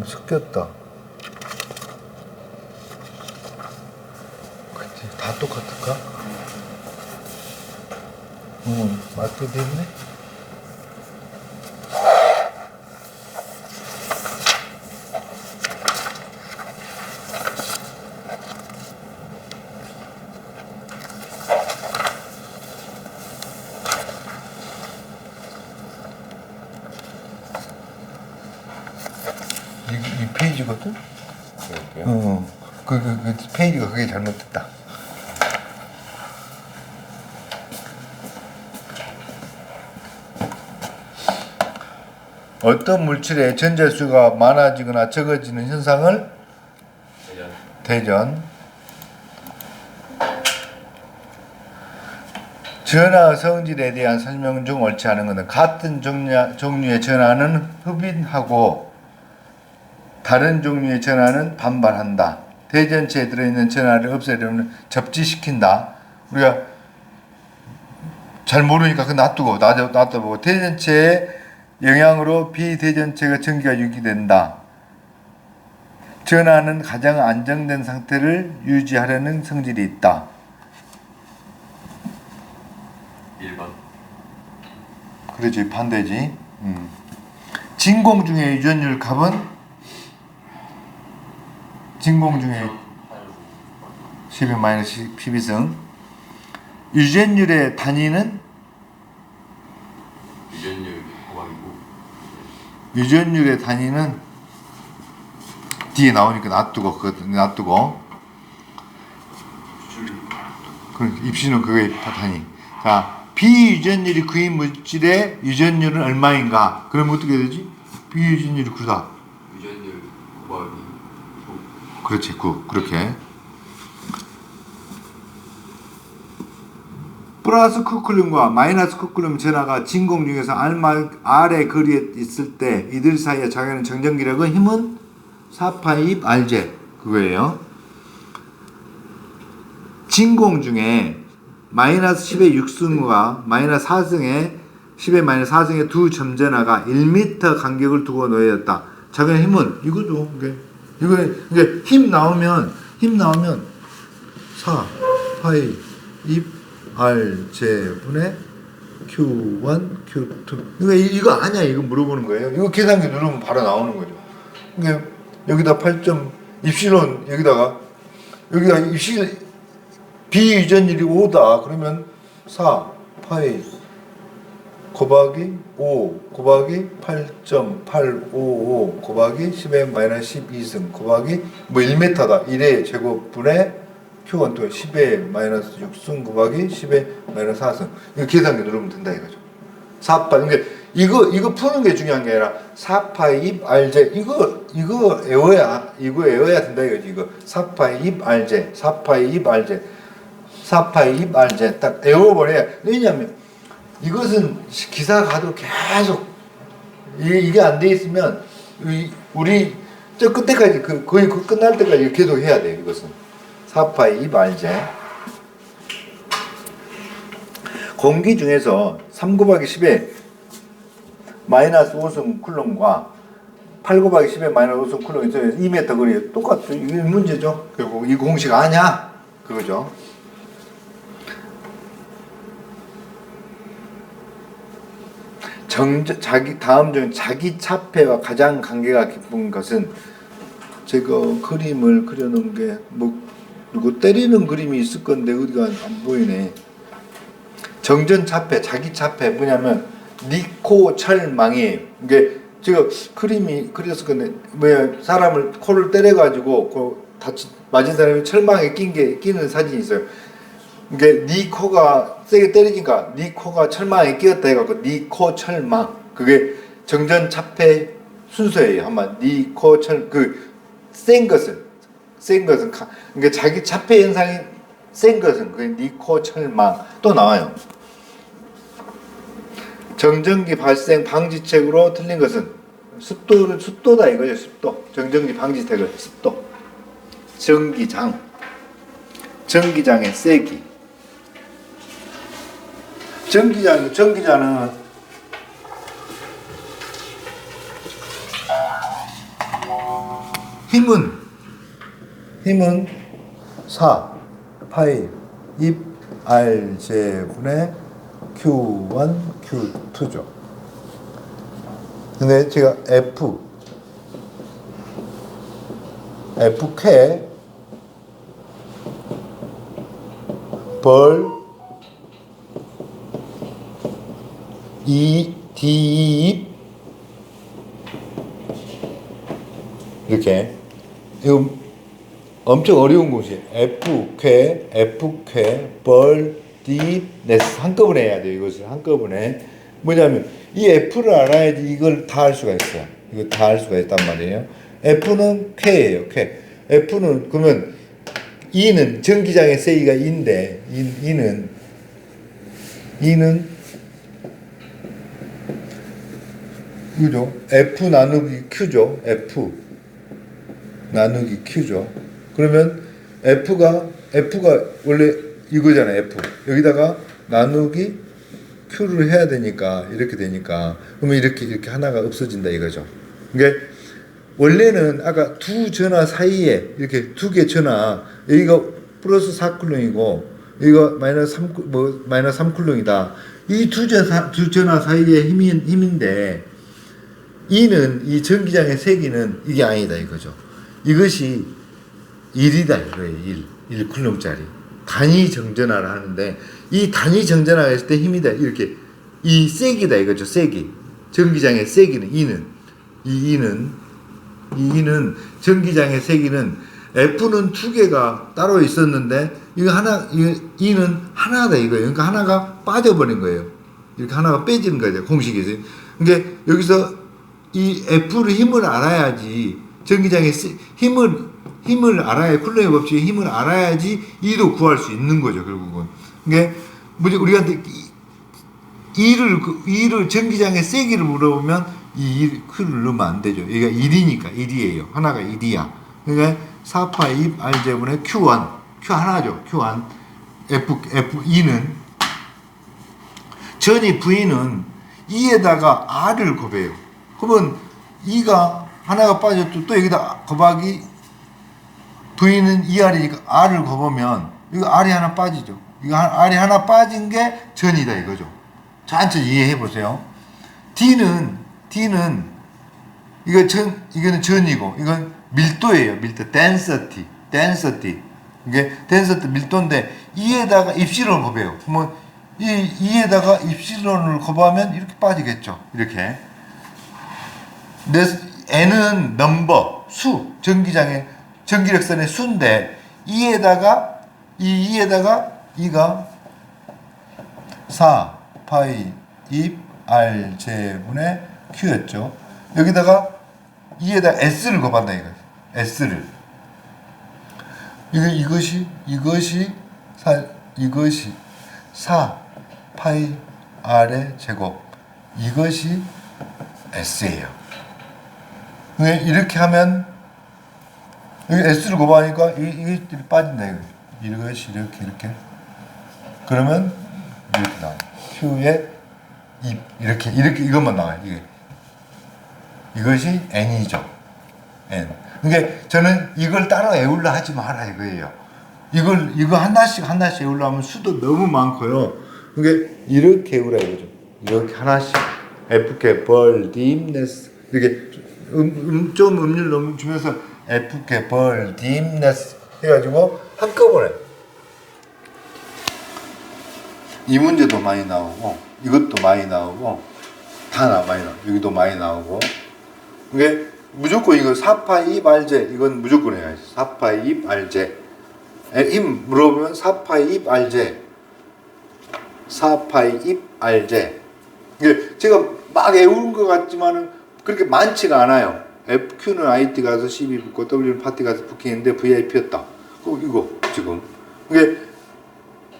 섞였다. 그치, 다 똑같을까? 맞게 됐네. 이 페이지거든? 그 페이지가 그게 잘못됐다. 어떤 물질의 전자수가 많아지거나 적어지는 현상을 대전. 전하 성질에 대한 설명 중 옳지 않은 것은 같은 종류의 전하는 흡인하고 다른 종류의 전하는 반발한다. 대전체에 들어있는 전하를 없애려면 접지시킨다. 우리가 잘 모르니까 그 놔두고 대전체의 영향으로 비대전체가 전기가 유기된다. 전하는 가장 안정된 상태를 유지하려는 성질이 있다. 1번. 그렇지, 반대지. 진공 중에 유전율 값은 진공 중에 10-12승. 유전율의 단위는 유전율 곱하기고. 유전율의 단위는 뒤에 나오니까 놔두고. 그 입시는 그게 단위. 자, 비유전율이 9인 물질의 유전율은 얼마인가? 그러면 어떻게 되지? 비유전율이 9다. 유전율 곱하기 9. 그렇지, 9. 그렇게. 플러스 쿠쿨륨과 마이너스 쿠쿨륨 전하가 진공 중에서 R의 거리에 있을 때 이들 사이에 작용하는 정전기력은 힘은 4파이 R제 그거예요. 진공 중에 마이너스 10의 6승과 마이너스 4승의 10의 마이너스 4승의 두 점전하가 1m 간격을 두고 놓여졌다. 작용의 힘은 이거죠. 이게 힘 나오면 4 파이 2 R제분의 Q1, Q2. 이거 아니야. 이거 물어보는 거예요. 이거 계산기 누르면 바로 나오는 거죠. 그러니까 여기다 8점 입실론 여기다 입실 비유전율이 5다. 그러면 4 파이 곱하기 5 곱하기 8.855 곱하기 10의 마이너스 12승 곱하기 1m다. 1의 제곱분의 Q1 또 10의 마이너스 6승 곱하기 10의 마이너스 4승. 이거 계산기 누르면 된다 이거죠. 4파이. 그러니까 이거 푸는 게 중요한 게 아니라 4파이 입 RJ 이거 외워야 된다 이거지. 이거 4파이 입 RJ 4파이 입 RJ 4파이 입 RJ 딱 외워버려야. 왜냐하면 이것은 기사 가도 계속 이게 안 돼 있으면 우리 저 끝에까지 거의 끝날 때까지 계속 해야 돼. 이것은 4파이 입 RJ. 공기 중에서 3 곱하기 10의 마이너스 5승 쿨럼과 8 곱하기 10의 마이너스 5승 쿨럼이 2m 거리 똑같죠. 이게 문제죠. 결국 이 공식 아냐? 그거죠. 다음 중 자기 차폐와 가장 관계가 깊은 것은 제가 그림을 그려놓은 게 그리고 때리는 그림이 있을 건데 어디가 안 보이네. 정전 차폐, 자기 차폐 뭐냐면 니코 철망이에요. 이게 제가 그림이 그렸을 건데 사람을 코를 때려가지고 맞은 사람이 철망에 끼는 사진이 있어요. 이게 니 코가 세게 때리니까 니 코가 철망에 끼었다 해갖고 니 코 철망. 그게 정전 차폐 순서예요. 한번 니 코 철 센 것은 그러니까 자기 차폐 현상이 센 것은 그 니 코 철망 또 나와요. 정전기 발생 방지책으로 틀린 것은 습도다 이거죠. 습도. 정전기 방지책을 습도. 전기장의 세기. 전기자는 힘은 4 파이 입 RJ분의 Q1 Q2죠. 근데 제가 FK 벌 D 이렇게 이거 엄청 어려운 곳이에요. FK 벌 D 네스 한꺼번에 해야 돼요. 이것을 한꺼번에 뭐냐면 이 F를 알아야지 이걸 다 할 수가 있어요. 이거 다 할 수가 있단 말이에요. F는 K예요. K. F는 그러면 E는 전기장의 세기가 E인데 E는 그죠? F 나누기 Q죠. F 나누기 Q죠. 그러면 F가 원래 이거잖아요. F 여기다가 나누기 Q를 해야 되니까 이렇게 되니까 그러면 이렇게 하나가 없어진다 이거죠. 그러니까 원래는 아까 두 전화 사이에 이렇게 두 개 전화 여기가 플러스 4쿨롱이고 여기가 마이너스 3쿨롱이다. 이 두 전화 사이의 힘인데 이 전기장의 세기는 이게 아니다 이거죠. 이것이 1이다 이거예요. 1 쿨럼짜리 단위 정전화를 하는데 이 단위 정전화가 했을 때 힘이다 이렇게 이 세기다 이거죠. 세기 전기장의 세기는 E는 전기장의 세기는 F는 두 개가 따로 있었는데 E는 하나다 이거예요. 그러니까 하나가 빠져버린 거예요. 이렇게 하나가 빼지는 거죠. 공식에서. 그러니까 여기서 이 F를 힘을 알아야지 전기장의 힘을 알아야 쿨럼의 법칙의 힘을 알아야지 E도 구할 수 있는 거죠. 결국은. 그러니까 우리가 E를 전기장의 세기를 물어보면 이 Q를 넣으면 안 되죠. 여기가 1이에요. 하나가 1이야. 그러니까 4파이 R제분의 Q1 Q 하나죠. Q1 F2는 전이 V는 E에다가 R을 곱해요. 그러면 E가 하나가 빠졌죠. 또 여기다 곱하기 V는 2R이니까 R을 곱하면 이거 R이 하나 빠지죠. 이거 R이 하나 빠진 게 전이다 이거죠. 천천히 이해해 보세요. D는 이거는 전이고 이건 밀도예요. 밀도 density 이게 density 밀도인데 E에다가 입실론을 곱해요. 그러면 이 E에다가 입실론을 곱하면 이렇게 빠지겠죠. 이렇게 N은 넘버 수 전기력선의 수인데 E에다가 이 2에다가 2가 4 파이 입 R 제분의 Q였죠. 여기다가 2에다 S를 곱한다 이거예요. S를. 이것이 4 파이 R의 제곱. 이것이 S예요. 이렇게 하면 여기 S를 곱하니까 이게 빠진다 이거. 이것이 이렇게. 그러면 이렇게 나와. Q의 입 이렇게 이것만 나와요. 이것이 N이죠. N. 그러니까 저는 이걸 따로 외우려 하지 마라 이거예요. 이거 하나씩 외우려 하면 수도 너무 많고요. 그러니까 이렇게 외우라 이거죠. 이렇게 하나씩 FK 벌 딤네스 이렇게 좀 음률 너무 주면서 FK 벌 딤네스 해가지고 한꺼번에 이 문제도 많이 나오고 이것도 많이 나오고 다 많이 나오고 여기도 많이 나오고 이게 무조건 이거 4파이 입 알제 이건 무조건 해야지. 4파이 입 알제 힘 물어보면 4파이 입 알제 4파이 입 알제 이게 제가 막 외우는 것 같지만은 그렇게 많지가 않아요. FQ는 IT 가서 12 붙고 W는 파티 가서 붙기는데 VIP였다. 이거 지금 이게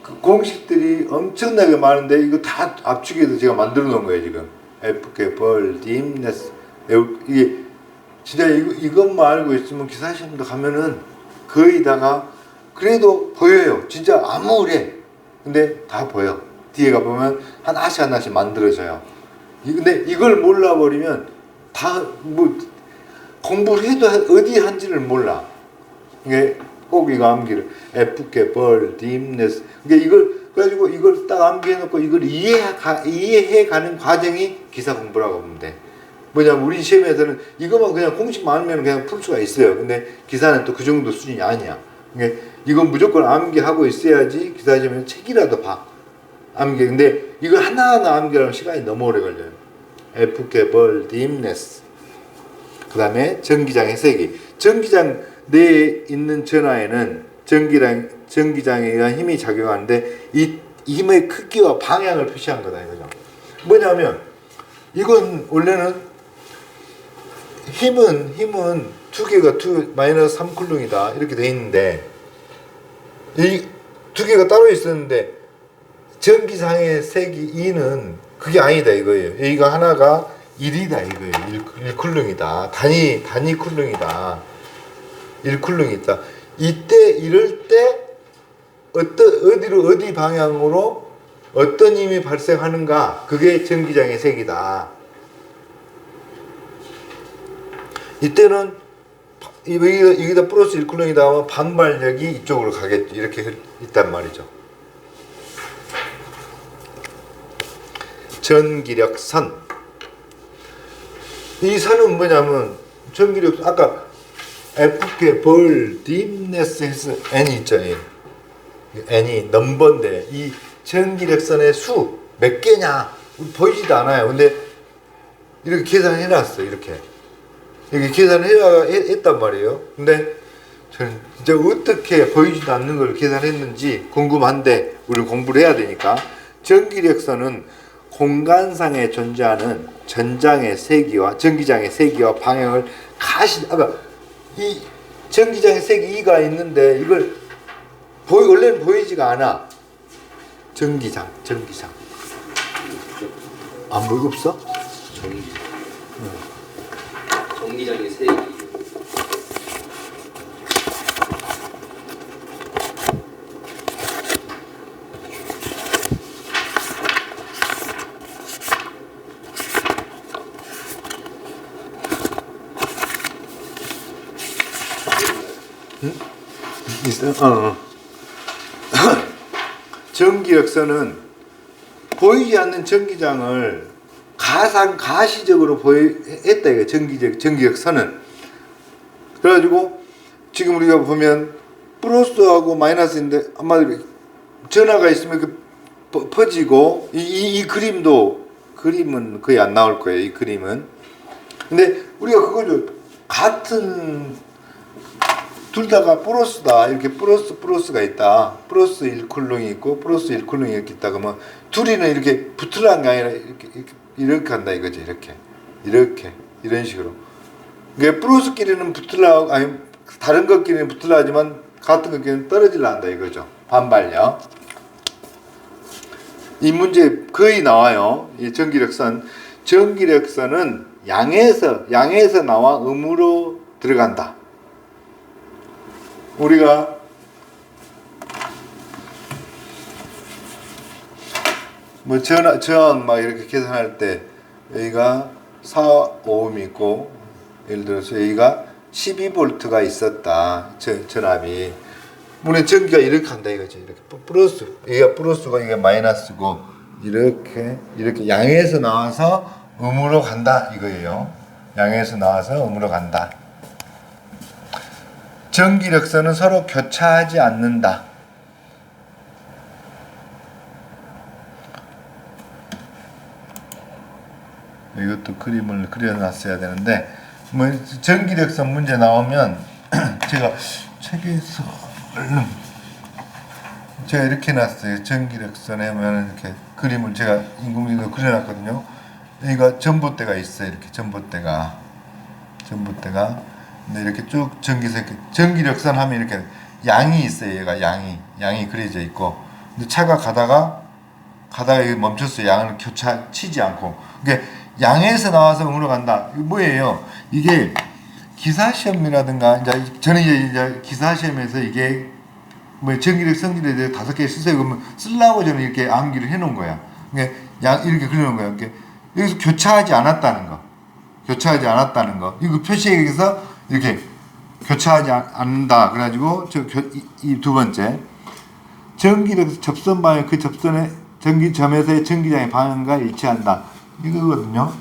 그 공식들이 엄청나게 많은데 이거 다 압축해서 제가 만들어 놓은 거예요 지금. FK 벌 딤네스 이게 진짜 이것만 알고 있으면 기사 시험도 가면은 거의 다가 그래도 보여요. 진짜 아무래. 근데 다 보여. 뒤에 가보면 하나씩 만들어져요. 근데 이걸 몰라버리면 다 뭐 공부를 해도 어디 한지를 몰라. 이게 꼭 이거 암기를 FK 벌 딤네스 그러니까 이걸 그래가지고 이걸 딱 암기해놓고 이걸 이해해가는 과정이 기사 공부라고 보면 돼. 뭐냐면 우리 시험에서는 이것만 그냥 공식만 알면 그냥 풀 수가 있어요. 근데 기사는 또 그 정도 수준이 아니야. 그러니까 이건 무조건 암기하고 있어야지 기사 시험에는 책이라도 봐. 암기. 근데 이거 하나하나 암기하면 시간이 너무 오래 걸려요. FK 벌 딤네스 그 다음에 전기장의 세기. 전기장 내에 있는 전하에는 전기장에 의한 힘이 작용하는데 이 힘의 크기와 방향을 표시한 거다 이거죠. 뭐냐면 이건 원래는 힘은 두 개가 마이너스 3쿨lum이다 이렇게 돼 있는데 이 두 개가 따로 있었는데 전기장의 색이 2는 그게 아니다 이거예요. 여기가 하나가 1이다 이거예요. 1쿨lum이다. 단위 쿨lum이다. 1쿨lum이 있다. 이럴 때 어디 방향으로 어떤 힘이 발생하는가 그게 전기장의 색이다. 이때는 여기다 플러스 1쿨lum이다 하면 반발력이 이쪽으로 가겠죠. 이렇게 있단 말이죠. 전기력선. 이 선은 뭐냐면 전기력 아까 FK 벌 딤네스 해서 N이 있죠. N이 넘버인데 이 전기력선의 수 몇 개냐 보이지도 않아요. 근데 이렇게 계산해 놨어. 이렇게 계산을 했단 말이에요. 근데 저는 진짜 어떻게 보이지도 않는 걸 계산했는지 궁금한데 우리 공부를 해야 되니까 전기력선은 공간상에 존재하는 전기장의 세기와 방향을 이 전기장의 색이 2가 있는데 이걸 원래는 보이지가 않아. 전기장 뭐 없어? 전기장의 세기 있어요? 전기력선은 보이지 않는 전기장을 가시적으로 했다 이거 전기력선은. 그래가지고 지금 우리가 보면 플러스하고 마이너스인데 한마디로 전하가 있으면 퍼지고 이 그림은 거의 안 나올 거예요. 이 그림은. 근데 우리가 그거죠. 같은 둘 다가 플러스다. 이렇게 플러스가 있다. 플러스 1쿨롱이 있고 플러스 1쿨롱이 이렇게 있다. 그러면 둘이는 이렇게 붙으라는 게 아니라 이렇게 한다 이거지. 이렇게 이런 식으로. 이게 플러스끼리는 붙으려 아니 다른 것끼리는 붙으려 하지만 같은 것끼리는 떨어지려 한다 이거죠. 반발력. 이 문제 거의 나와요. 이 전기력선. 전기력선은 양에서 나와 음으로 들어간다. 우리가 뭐 저항 막 이렇게 계산할 때 여기가 4오hm 있고 예를 들어서 여기가 12V가 있었다. 전압이. 물론 전기가 이렇게 간다 이거지. 이렇게 플러스. 여기가 플러스고 이게 마이너스고 이렇게 양에서 나와서 음으로 간다 이거예요. 양에서 나와서 음으로 간다. 전기력선은 서로 교차하지 않는다. 이것도 그림을 그려놨어야 되는데 뭐 전기력선 문제 나오면 제가 책에서 얼른 제가 이렇게 놨어요. 전기력선에 하면 이렇게 그림을 제가 인공지능으로 그려놨거든요. 여기가 전봇대가 있어요. 이렇게 전봇대가 근데 이렇게 쭉 전기력선 하면 이렇게 양이 있어요. 얘가 양이 그려져 있고 근데 차가 가다가 여기 멈췄어요. 양을 치지 않고. 그러니까 양에서 나와서 음으로 간다. 이게 뭐예요? 이게 기사 시험이라든가 이제 저는 이제 기사 시험에서 이게 뭐 전기력 성질에 대해 5개 쓰세요. 그러면 쓰려고 저는 이렇게 암기를 해놓은 거야. 그러니까 이렇게 그려놓은 거야. 그러니까 여기서 교차하지 않았다는 거. 이거 표시해서 이렇게 교차하지 않는다. 그래가지고 이 두 번째 전기력 접선 방향 그 접선의 전기점에서의 전기장의 방향과 일치한다. 이거거든요.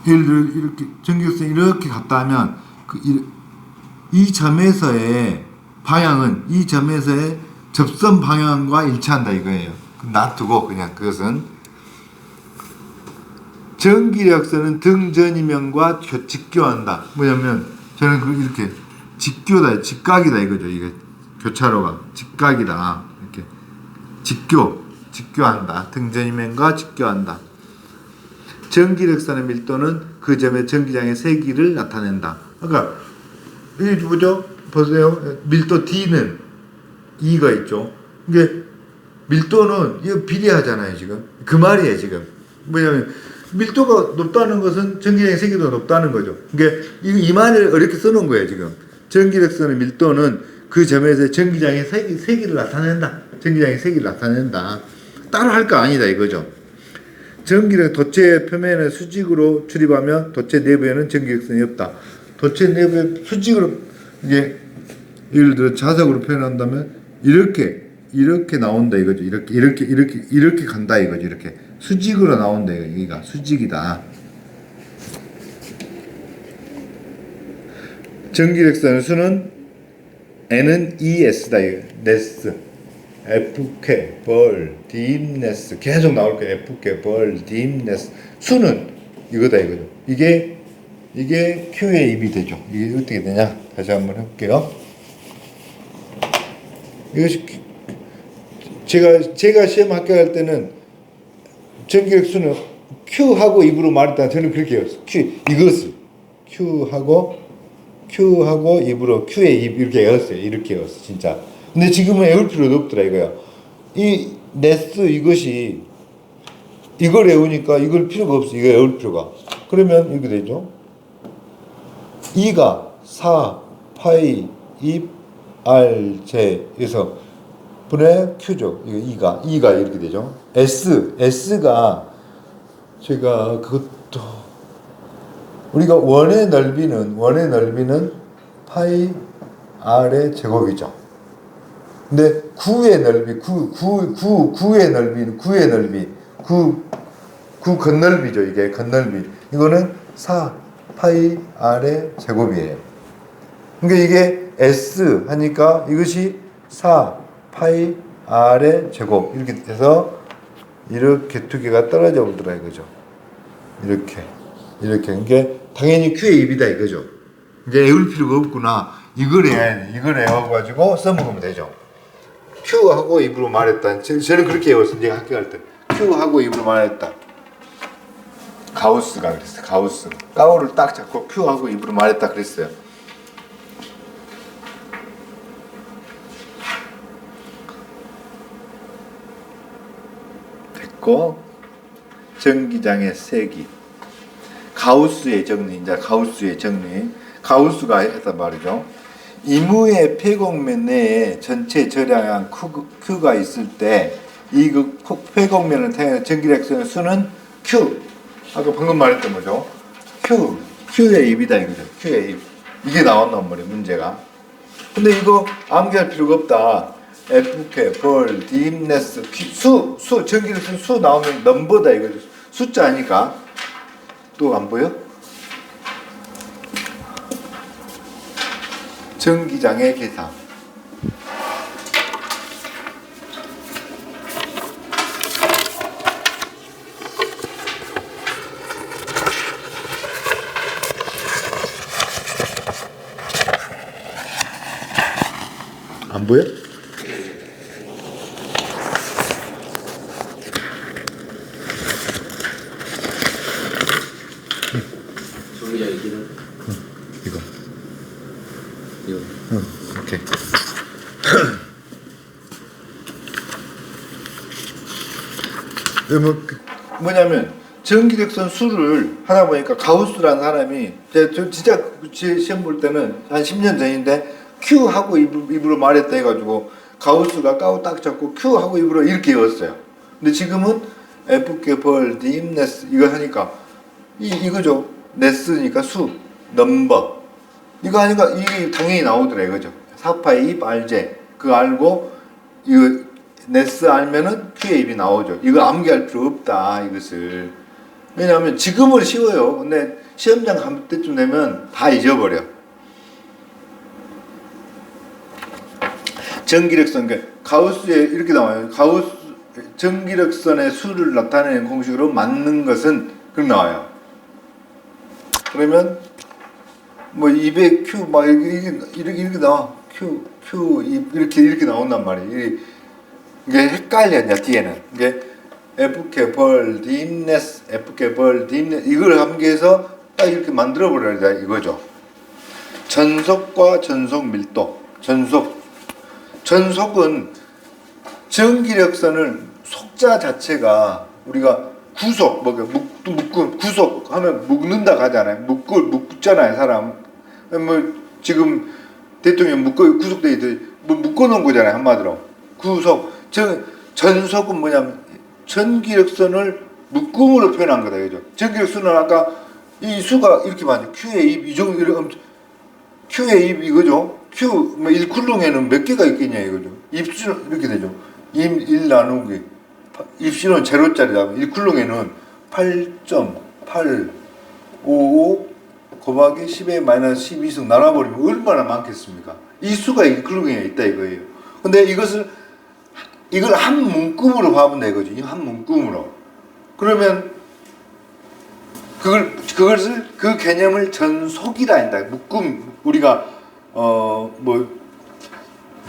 예를 들어 이렇게 전기력선이 이렇게 갔다 하면 이 점에서의 방향은 이 점에서의 접선 방향과 일치한다 이거예요. 놔두고 그냥 그것은 전기력선은 등전이면과 직교한다. 뭐냐면 저는 이렇게 직각이다 이거죠. 이게 교차로가 직각이다. 이렇게 직교한다. 등전이면과 직교한다. 전기력선의 밀도는 그 점의 전기장의 세기를 나타낸다. 그러니까 이게 뭐죠? 보세요. 밀도 D는 E가 있죠. 이게 밀도는 이거 비례하잖아요 지금. 그 말이에요 지금. 뭐냐면 밀도가 높다는 것은 전기장의 세기도 높다는 거죠. 그러니까 이 말을 이렇게 써놓은 거예요 지금. 전기력선의 밀도는 그 점에서 전기장의 세기를 나타낸다. 따로 할 거 아니다 이거죠. 전기력 도체 표면에 수직으로 출입하며 도체 내부에는 전기력선이 없다. 도체 내부에 수직으로 이게 예를 들어 자석으로 표현한다면 이렇게 나온다 이거죠. 이렇게 간다 이거죠. 이렇게 수직으로 나온다 이거. 여기가 수직이다. 전기력선의 수는 N은 ES다 이거. 네스. FK 벌 딥네스 계속 나올 거예요. FK 벌 딥네스 수는 이거다 이거죠. 이게 Q의 입이 되죠. 이게 어떻게 되냐? 다시 한번 해볼게요. 이것이 제가 시험 합격할 때는 전기력 수는 Q하고 입으로 말했다. 저는 그렇게 해요. 이것을 Q하고 입으로 Q의 입 이렇게 외웠어요. 진짜. 근데 지금은 외울 필요도 없더라 이거야. 이 네스 이것이 이걸 외우니까 이걸 필요가 없어. 이거 외울 필요가. 그러면 이렇게 되죠. 2가 4 파이 2 R J에서 분의 Q죠. 이거 2가 이렇게 되죠. S가 제가 그것도 우리가 원의 넓이는 파이 R의 제곱이죠. 근데 구의 넓이, 구 건널비죠. 이게 건널비. 이거는 4 파이 R의 제곱이에요. 그러니까 이게 S 하니까 이것이 4 파이 R의 제곱. 이렇게 해서 이렇게 두 개가 떨어져 오더라 이거죠. 이렇게. 그러니까 당연히 Q의 입이다 이거죠. 이제 애울 필요가 없구나. 이걸 외워가지고 써먹으면 되죠. Q하고 입으로 말했다. 저는 그렇게 외웠어요. 제가 학교 갈 때. Q하고 입으로 말했다. 가우스가 그랬어요. 가우스. 까우를 딱 잡고 Q하고 입으로 말했다 그랬어요. 됐고, 전기장의 세기. 가우스의 정리, 이제 가우스의 정리. 가우스가 했단 말이죠. 이무의 폐곡면 내에 전체 절량한 Q가 있을 때 이 폐곡면을 태우는 전기력선의 수는 Q. 아까 방금 말했던 거죠. Q의 입이다 이거죠. Q의 입. 이게 나왔단 말이에요, 문제가. 근데 이거 암기할 필요가 없다. Fk, 벌, 딥네스, 수, 전기력선 수 나오면 넘버다 이거죠. 숫자니까. 또 안 보여? 전기장의 계산. 안 보여? 종이장의 기능. 이거. 이거. 오케이. 뭐냐면 전기력선 수를 하다 보니까 가우스라는 사람이 제가 진짜 제 시험 볼 때는 한 10년 전인데 Q하고 입으로 말했다 해가지고 가우스가 까우 딱 잡고 Q하고 입으로 이렇게 외웠어요. 근데 지금은 Fk 벌 딥네스 이거 하니까 이거죠. 네스니까 수 넘버 이거 하니까 이게 당연히 나오더라 이거죠. 4파의 입 알제 그거 알고 이거 네스 알면은 Q의 입이 나오죠. 이거 암기할 필요 없다 이것을. 왜냐하면 지금은 쉬워요. 근데 시험장 갈 때쯤 되면 다 잊어버려. 전기력선 가우스에 이렇게 나와요. 가우스 전기력선의 수를 나타내는 공식으로 맞는 것은 그렇게 나와요. 그러면 뭐 200Q 막 이렇게 나와. Q 이렇게 나온단 말이에요. 이게 헷갈려 이제 뒤에는 이게 Fk 벌 딥네스 이걸 암기해서 딱 이렇게 만들어 버려야 이거죠. 전속과 전속 밀도. 전속은 전기력선을 속자 자체가 우리가 구속 구속 하면 묶는다 하잖아요. 묶잖아요 사람. 뭐 지금 대통령 구속돼 있듯 뭐 묶어놓은 거잖아요 한마디로. 구속 전속은 뭐냐면 전기력선을 묶음으로 표현한 거다 이거죠. 전기력선은 아까 이 수가 이렇게 많아요. Q의 입 이 정도 Q의 입 이거죠. Q 뭐 1쿨롱에는 몇 개가 있겠냐 이거죠. 입수는 이렇게 되죠. 1 나누기 입수는 제로짜리다. 1쿨롱에는 8.855 곱하기 10의 마이너스 12승 나눠버리면 얼마나 많겠습니까? 이 수가 1쿨롱에 있다 이거예요. 근데 이걸 한 문금으로 봐본다 이거죠. 한 문금으로. 그러면 그것을 그 개념을 전속이라 한다. 묶음 우리가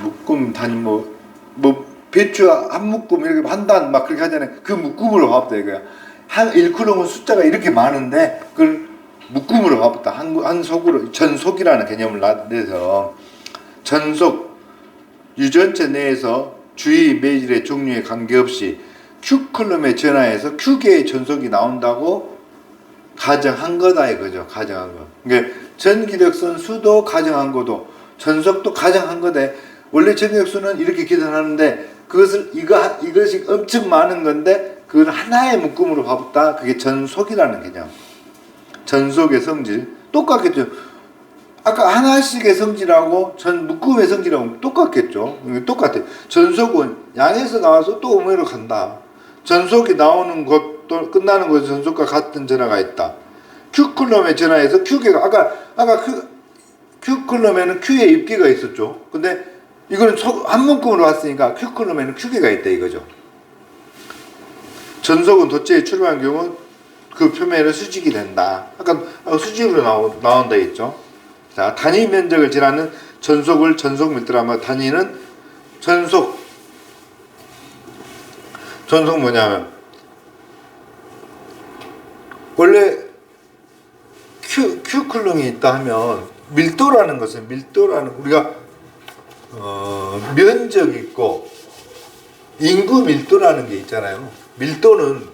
묶음 단위 배추 한 묶음 이렇게 한 단 막 그렇게 하잖아요. 그 묶음으로 봐본다 이거야. 한 1쿨롱은 숫자가 이렇게 많은데 그걸 묶음으로 봐본다. 한 속으로 전속이라는 개념을 내서 전속 유전체 내에서 주위 매질의 종류에 관계없이 Q쿨럼의 전하에서 Q개의 전속이 나온다고 가정한 거다 이거죠. 가정한 거. 그러니까 전기력선 수도 가정한 거도 전속도 가정한 거대. 원래 전기력수는 이렇게 계산하는데 이것이 엄청 많은 건데 그걸 하나의 묶음으로 봐봤다. 그게 전속이라는 개념. 전속의 성질 똑같겠죠. 아까 하나씩의 성질하고 묶음의 성질하고 똑같겠죠. 똑같아요. 전속은 양에서 나와서 또 음으로 간다. 전속이 나오는 것도 끝나는 것은 전속과 같은 전하가 있다. Q쿨럼의 전하에서 Q개가 아까 Q쿨럼에는 Q의 입계가 있었죠. 근데 이거는 한 문금으로 왔으니까 Q쿨럼에는 Q개가 있다 이거죠. 전속은 덧재에 출발한 경우 그 표면에 수직이 된다. 아까 수직으로 나온다 했죠. 자, 단위 면적을 지나는 전속을 전속 밀도라 하면 단위는 전속 뭐냐면 원래 Q 쿨롱이 있다 하면 밀도라는 것은 우리가 면적 있고 인구 밀도라는 게 있잖아요. 밀도는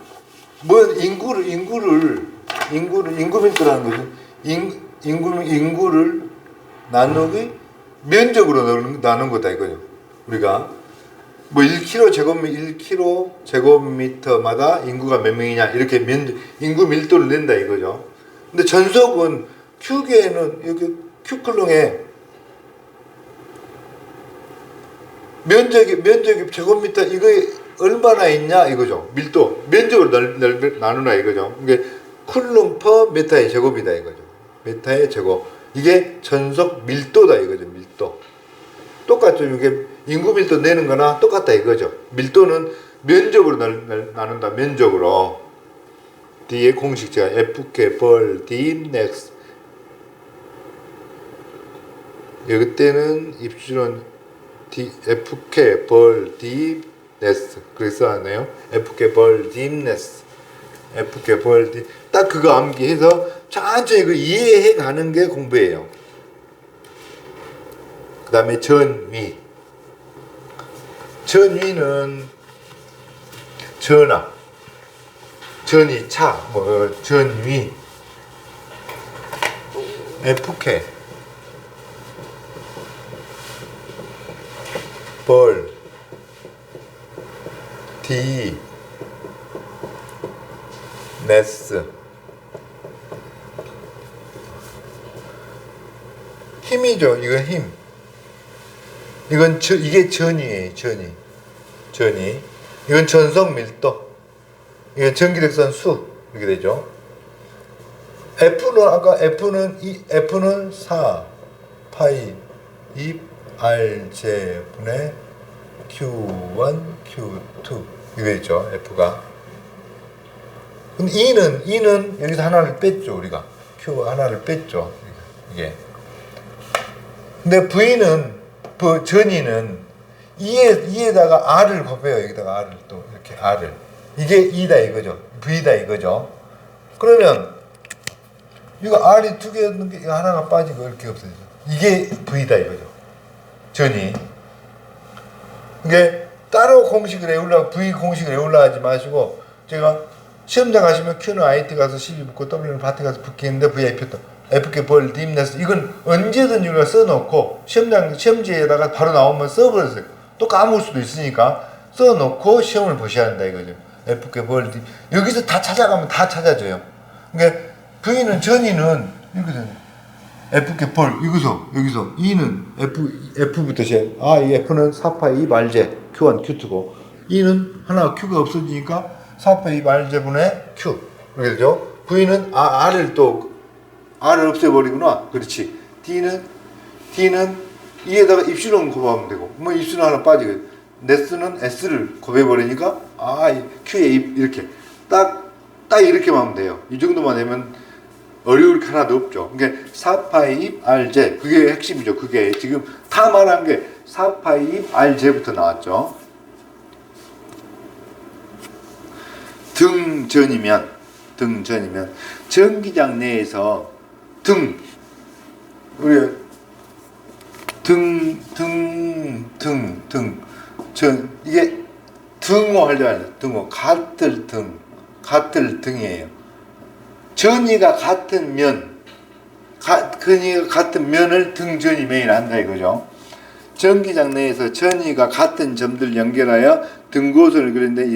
뭐 인구 밀도라는 것은 인구를 나누기 면적으로 나눈 거다 이거죠. 우리가 뭐 1km 제곱미터마다 인구가 몇 명이냐 이렇게 인구 밀도를 낸다 이거죠. 근데 전속은 Q계에는 이렇게 Q클롱에 면적이 제곱미터 이거 얼마나 있냐 이거죠. 밀도 면적으로 나누라 이거죠. 이게 쿨룸 퍼 메타의 제곱이다 이거죠. 메타의 제곱 이게 전속 밀도다 이거죠. 밀도 똑같죠. 이게 인구 밀도 내는 거나 똑같다 이거죠. 밀도는 면적으로 나눈다. 면적으로 뒤에 공식제가 Fk 벌 D 넥스 여기 때는 입술은 Fk 벌 D 넥스 그렇게 써왔네요. Fk 벌 D 넥스 Fk 벌 D 딱 그거 암기해서 천천히 그 이해해 가는 게 공부예요. 그 다음에 전위는 전하 전이 차, 뭐 전위 FK 벌 D 네스 힘이죠. 이건 힘. 이게 전이에요. 전이. 이건 전속 밀도. 이건 전기력선 수 이렇게 되죠. F는 아까 F는 4 파이 2 RJ 분의 Q1 Q2 이게 있죠. F가. 근데 E는 여기서 하나를 뺐죠. 우리가 Q 하나를 뺐죠. 이게. 근데 전이는 E에다가 R을 곱해요. 여기다가 R을 또 이렇게 R을. 이게 E다 이거죠. V다 이거죠. 그러면 이거 R이 두 개였는 게 하나가 빠지고 이렇게 없어지죠. 이게 V다 이거죠. 전이. 이게 따로 공식을 V 공식을 외우려 하지 마시고 제가 시험장 가시면 Q는 IT 가서 12 붙고 W는 바트 가서 붙기는데 VIP 또 FK 벌 딥네스 이건 언제든지 우리가 써놓고 시험지에다가 바로 나오면 써버렸어요. 또 까먹을 수도 있으니까 써놓고 시험을 보셔야 한다 이거죠. FK 벌 딥 여기서 다 찾아가면 다 찾아져요. 그러니까 V는 전이는 이렇게 되네. FK 벌 여기서 E는 F부터 시작. 이 F는 4파이 2 말제 Q1 Q2고 E는 하나 Q가 없어지니까 4파이 2 말제분의 Q 이렇게 되죠. V는 R을 없애버리구나. 그렇지. D는 E에다가 입술은 곱하면 되고, 뭐 입술은 하나 빠지고, 네스는 S를 곱해버리니까, Q에 이렇게. 딱 이렇게만 하면 돼요. 이 정도만 되면 어려울 게 하나도 없죠. 그러니까 4파이 RJ, 그게 핵심이죠. 그게 지금 다 말한 게 4파이 RJ부터 나왔죠. 등전이면, 전기장 내에서 이게 등호 하려면 등호 같을 등이에요. 전이가 같은 면을 등전이면이라 한다 이거죠. 전기장 내에서 전이가 같은 점들 연결하여 등고선을 그리는데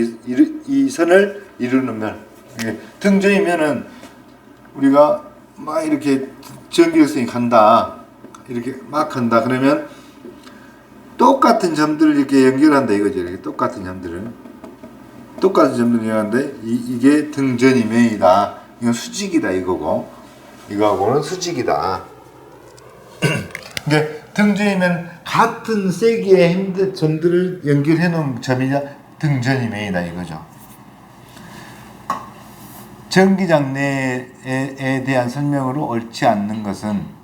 이 선을 이루는 면. 등전이면은 우리가 막 이렇게 전기력선이 간다. 이렇게 막 간다. 그러면 똑같은 점들을 이렇게 연결한다 이거죠. 이렇게 똑같은 점들을 연결하는데 이게 등전이면이다. 이건 수직이다 이거고 이거하고는 수직이다. 이게 등전이면 같은 세기의 점들을 연결해 놓은 점이냐 등전이면이다 이거죠. 전기장 내에 대한 설명으로 옳지 않는 것은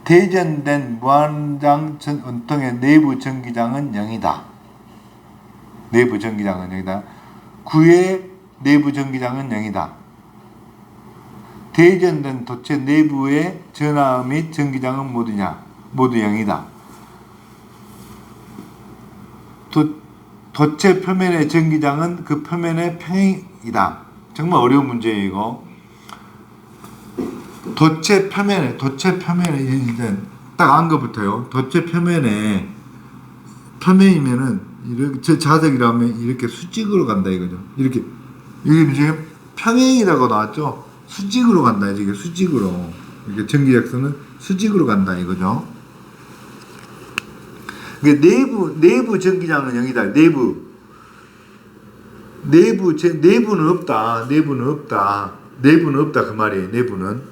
대전된 무한장 원통의 내부 전기장은 0이다. 내부 전기장은 0이다. 구의 내부 전기장은 0이다. 대전된 도체 내부의 전하 및 전기장은 모두냐? 모두 0이다. 도체 표면의 전기장은 그 표면의 평행이다. 정말 어려운 문제예요, 이거. 도체 표면에 일단 딱 안 것부터요. 도체 표면이면은 이렇게 자석이라면 이렇게 수직으로 간다 이거죠. 이렇게 이게 지금 평행이라고 나왔죠. 수직으로 간다 이게 수직으로. 이게 전기역선은 수직으로 간다 이거죠. 내부 전기장은 0이다. 내부는 없다. 내부는 없다 그 말이에요. 내부는.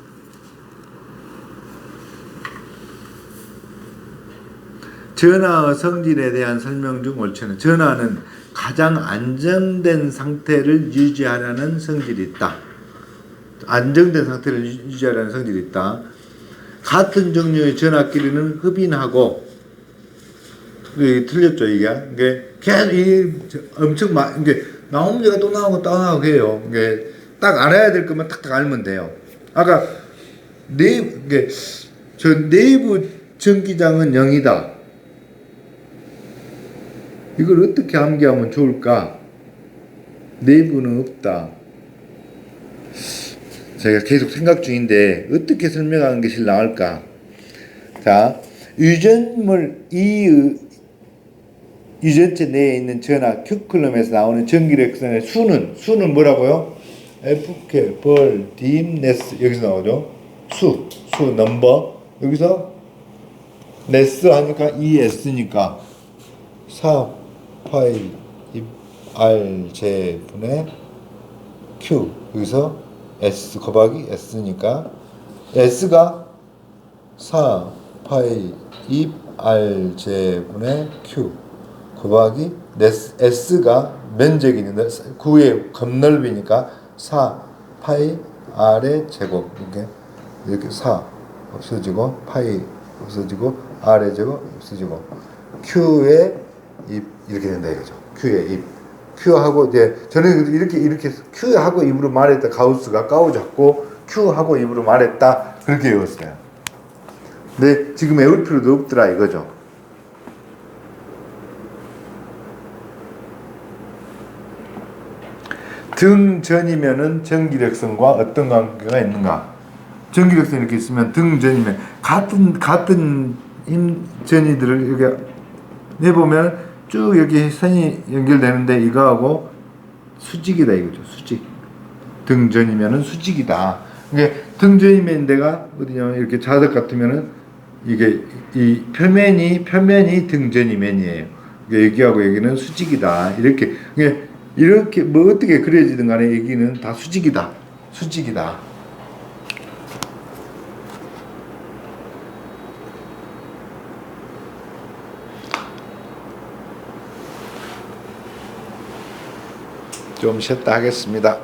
전하의 성질에 대한 설명 중 옳지는 전하는 가장 안정된 상태를 유지하려는 성질이 있다. 안정된 상태를 유지하려는 성질이 있다. 같은 종류의 전하끼리는 흡인하고 이게 틀렸죠 이게 계속 엄청 이게 나온 문제가 또 나오고 또 나오고 해요. 이게 딱 알아야 될 것만 딱 알면 돼요. 아까 저 내부 전기장은 0이다. 이걸 어떻게 암기하면 좋을까? 내부는 없다. 제가 계속 생각 중인데 어떻게 설명하는 것이 나을까? 자, 유전물 유전체 내에 있는 전하 Q쿨럼에서 나오는 전기력선의 수는 뭐라고요? FK, 벌, 딤, 네스 여기서 나오죠. 수 넘버 여기서 네스 하니까 ES니까 4 파이 R 제 분의 Q 여기서 S 곱하기 S니까 S가 4 파이 2 R 제 분의 Q 곱하기 S가 면적이 있는데 9의 겉넓이니까 4 파이 R의 제곱 이렇게 4 없어지고 파이 없어지고 R의 제곱 없어지고 Q의 입 이렇게 된다 이거죠. Q의 입 Q하고 이제 저는 이렇게 Q하고 입으로 말했다. 가우스가 가우 잡고 Q하고 입으로 말했다 그렇게 외웠어요. 근데 지금 외울 필요도 없더라 이거죠. 등전이면은 전기력선과 어떤 관계가 있는가? 전기력선 이렇게 있으면 등전이면 같은 힘전이들을 이렇게 내보면 쭉 여기 선이 연결되는데 이거하고 수직이다 이거죠. 수직. 등전이면은 수직이다. 이게 등전이면 내가 어디냐면 이렇게 자석 같으면은 이게 이 표면이 등전이면이에요. 여기하고 여기는 수직이다. 이렇게 뭐 어떻게 그려지든 간에 여기는 다 수직이다. 좀 쉬었다 하겠습니다.